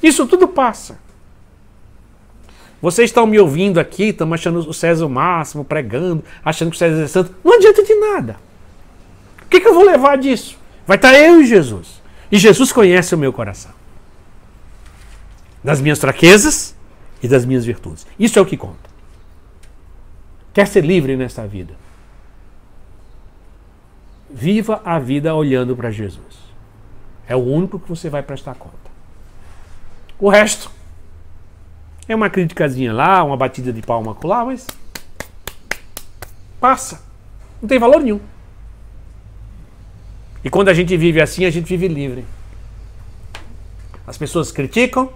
Isso tudo passa. Vocês estão me ouvindo aqui, estão achando o César o máximo, pregando, achando que o César é santo. Não adianta de nada. O que eu vou levar disso? Vai estar eu e Jesus. E Jesus conhece o meu coração. Das minhas fraquezas e das minhas virtudes. Isso é o que conta. Quer ser livre nesta vida? Viva a vida olhando para Jesus. É o único que você vai prestar conta. O resto é uma criticazinha lá, uma batida de palma lá, mas passa. Não tem valor nenhum. E quando a gente vive assim, a gente vive livre. As pessoas criticam,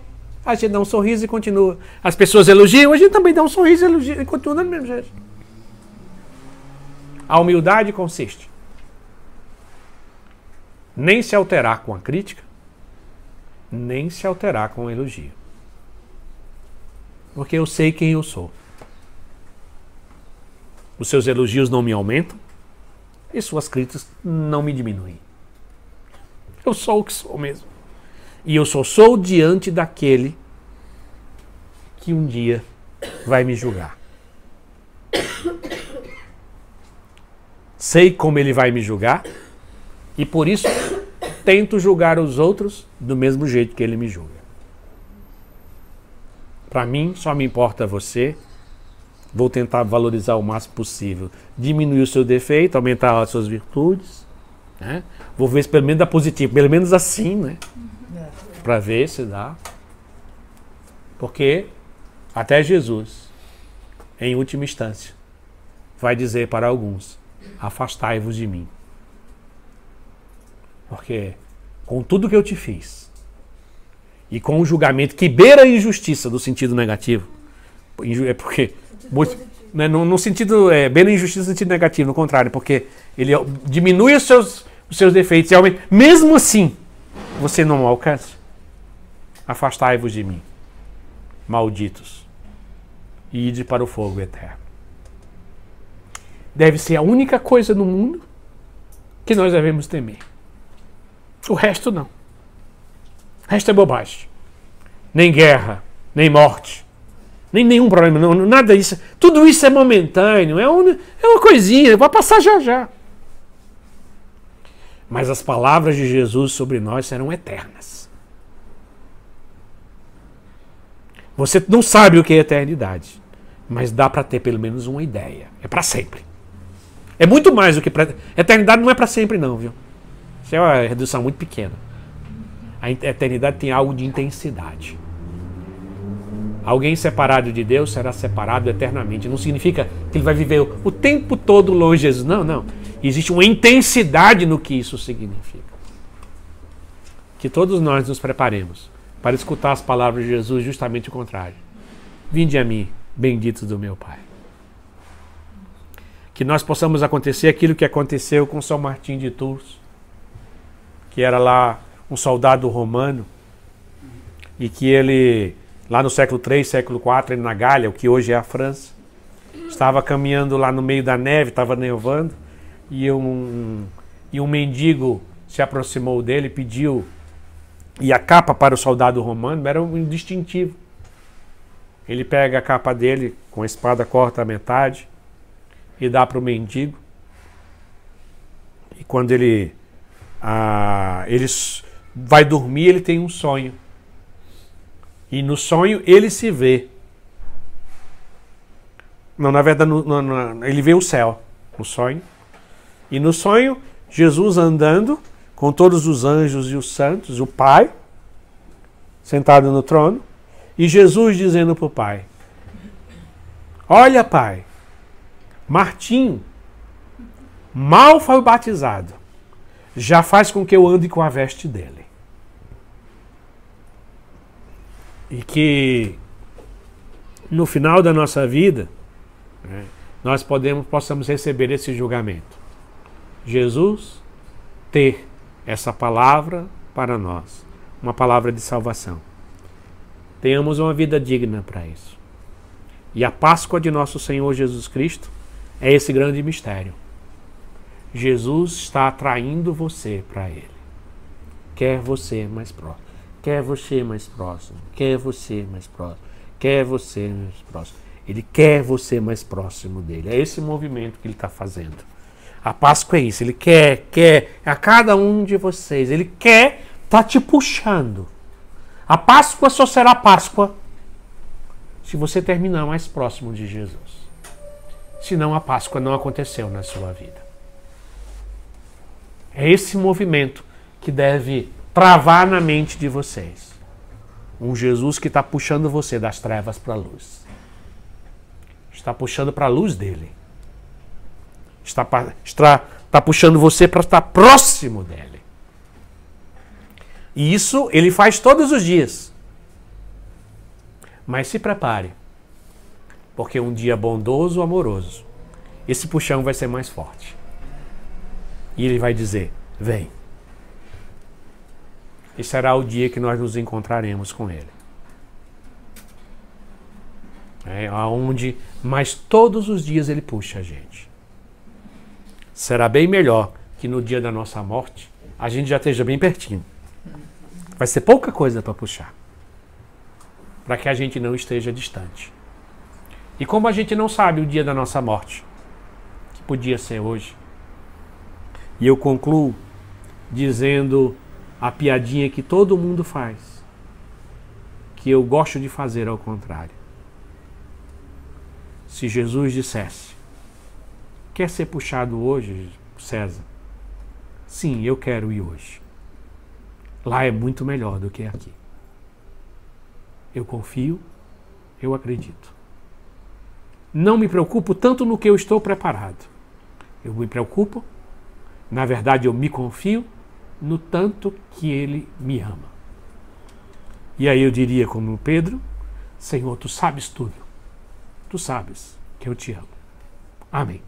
a gente dá um sorriso e continua. As pessoas elogiam, a gente também dá um sorriso e continua do mesmo jeito. A humildade consiste nem se alterar com a crítica, nem se alterar com o elogio. Porque eu sei quem eu sou. Os seus elogios não me aumentam e suas críticas não me diminuem. Eu sou o que sou mesmo. E eu só sou diante daquele que um dia vai me julgar. Sei como ele vai me julgar e por isso tento julgar os outros do mesmo jeito que ele me julga. Para mim, só me importa você. Vou tentar valorizar o máximo possível. Diminuir o seu defeito, aumentar as suas virtudes. Né? Vou ver se pelo menos dá positivo. Pelo menos assim, né? Para ver se dá. Porque até Jesus, em última instância, vai dizer para alguns, afastai-vos de mim. Porque com tudo que eu te fiz, e com o julgamento que beira a injustiça do sentido negativo, é porque, né, no sentido, beira a injustiça no sentido negativo, no contrário, porque ele diminui os seus defeitos e aumenta. Mesmo assim, você não alcança. Afastai-vos de mim, malditos, e ide para o fogo eterno. Deve ser a única coisa no mundo que nós devemos temer. O resto não. O resto é bobagem. Nem guerra, nem morte, nem nenhum problema, não, nada disso. Tudo isso é momentâneo, é uma coisinha, vai passar já já. Mas as palavras de Jesus sobre nós serão eternas. Você não sabe o que é eternidade, mas dá para ter pelo menos uma ideia. É para sempre. É muito mais do que para... Eternidade não é para sempre não, viu? Isso é uma redução muito pequena. A eternidade tem algo de intensidade. Alguém separado de Deus será separado eternamente. Não significa que ele vai viver o tempo todo longe de Jesus. Não, não. Existe uma intensidade no que isso significa. Que todos nós nos preparemos para escutar as palavras de Jesus, justamente o contrário. Vinde a mim, benditos do meu Pai. Que nós possamos acontecer aquilo que aconteceu com São Martim de Tours, que era lá um soldado romano, e que ele, lá no século III, século IV, na Gália, o que hoje é a França, estava caminhando lá no meio da neve, estava nevando, e um mendigo se aproximou dele, pediu, e a capa para o soldado romano era um distintivo. Ele pega a capa dele, com a espada corta a metade, e dá para o mendigo. E quando ele vai dormir, ele tem um sonho. E no sonho ele se vê. Não, na verdade, ele vê o céu no sonho. E no sonho, Jesus andando com todos os anjos e os santos, o Pai, sentado no trono, e Jesus dizendo para o Pai: olha, Pai, Martim mal foi batizado, já faz com que eu ande com a veste dele. E que no final da nossa vida, né, nós possamos receber esse julgamento. Jesus ter essa palavra para nós, uma palavra de salvação. Tenhamos uma vida digna para isso. E a Páscoa de nosso Senhor Jesus Cristo é esse grande mistério. Jesus está atraindo você para Ele. Quer você mais próximo. Quer você mais próximo. Quer você mais próximo. Quer você mais próximo. Ele quer você mais próximo dele. É esse movimento que Ele está fazendo. A Páscoa é isso. Ele quer a cada um de vocês. Ele quer, está te puxando. A Páscoa só será Páscoa se você terminar mais próximo de Jesus. Senão a Páscoa não aconteceu na sua vida. É esse movimento que deve travar na mente de vocês. Um Jesus que está puxando você das trevas para a luz. Está puxando para a luz dele. Está puxando você para estar próximo dele. E isso ele faz todos os dias. Mas se prepare. Porque um dia bondoso, amoroso, esse puxão vai ser mais forte. E ele vai dizer: vem. E será o dia que nós nos encontraremos com ele. Mas todos os dias ele puxa a gente. Será bem melhor que no dia da nossa morte a gente já esteja bem pertinho. Vai ser pouca coisa para puxar. Para que a gente não esteja distante. E como a gente não sabe o dia da nossa morte, que podia ser hoje, e eu concluo dizendo a piadinha que todo mundo faz, que eu gosto de fazer ao contrário. Se Jesus dissesse: quer ser puxado hoje, César? Sim, eu quero ir hoje. Lá é muito melhor do que aqui. Eu confio, eu acredito. Não me preocupo tanto no que eu estou preparado. Eu me preocupo, na verdade eu me confio no tanto que Ele me ama. E aí eu diria como Pedro: Senhor, Tu sabes tudo. Tu sabes que eu te amo. Amém.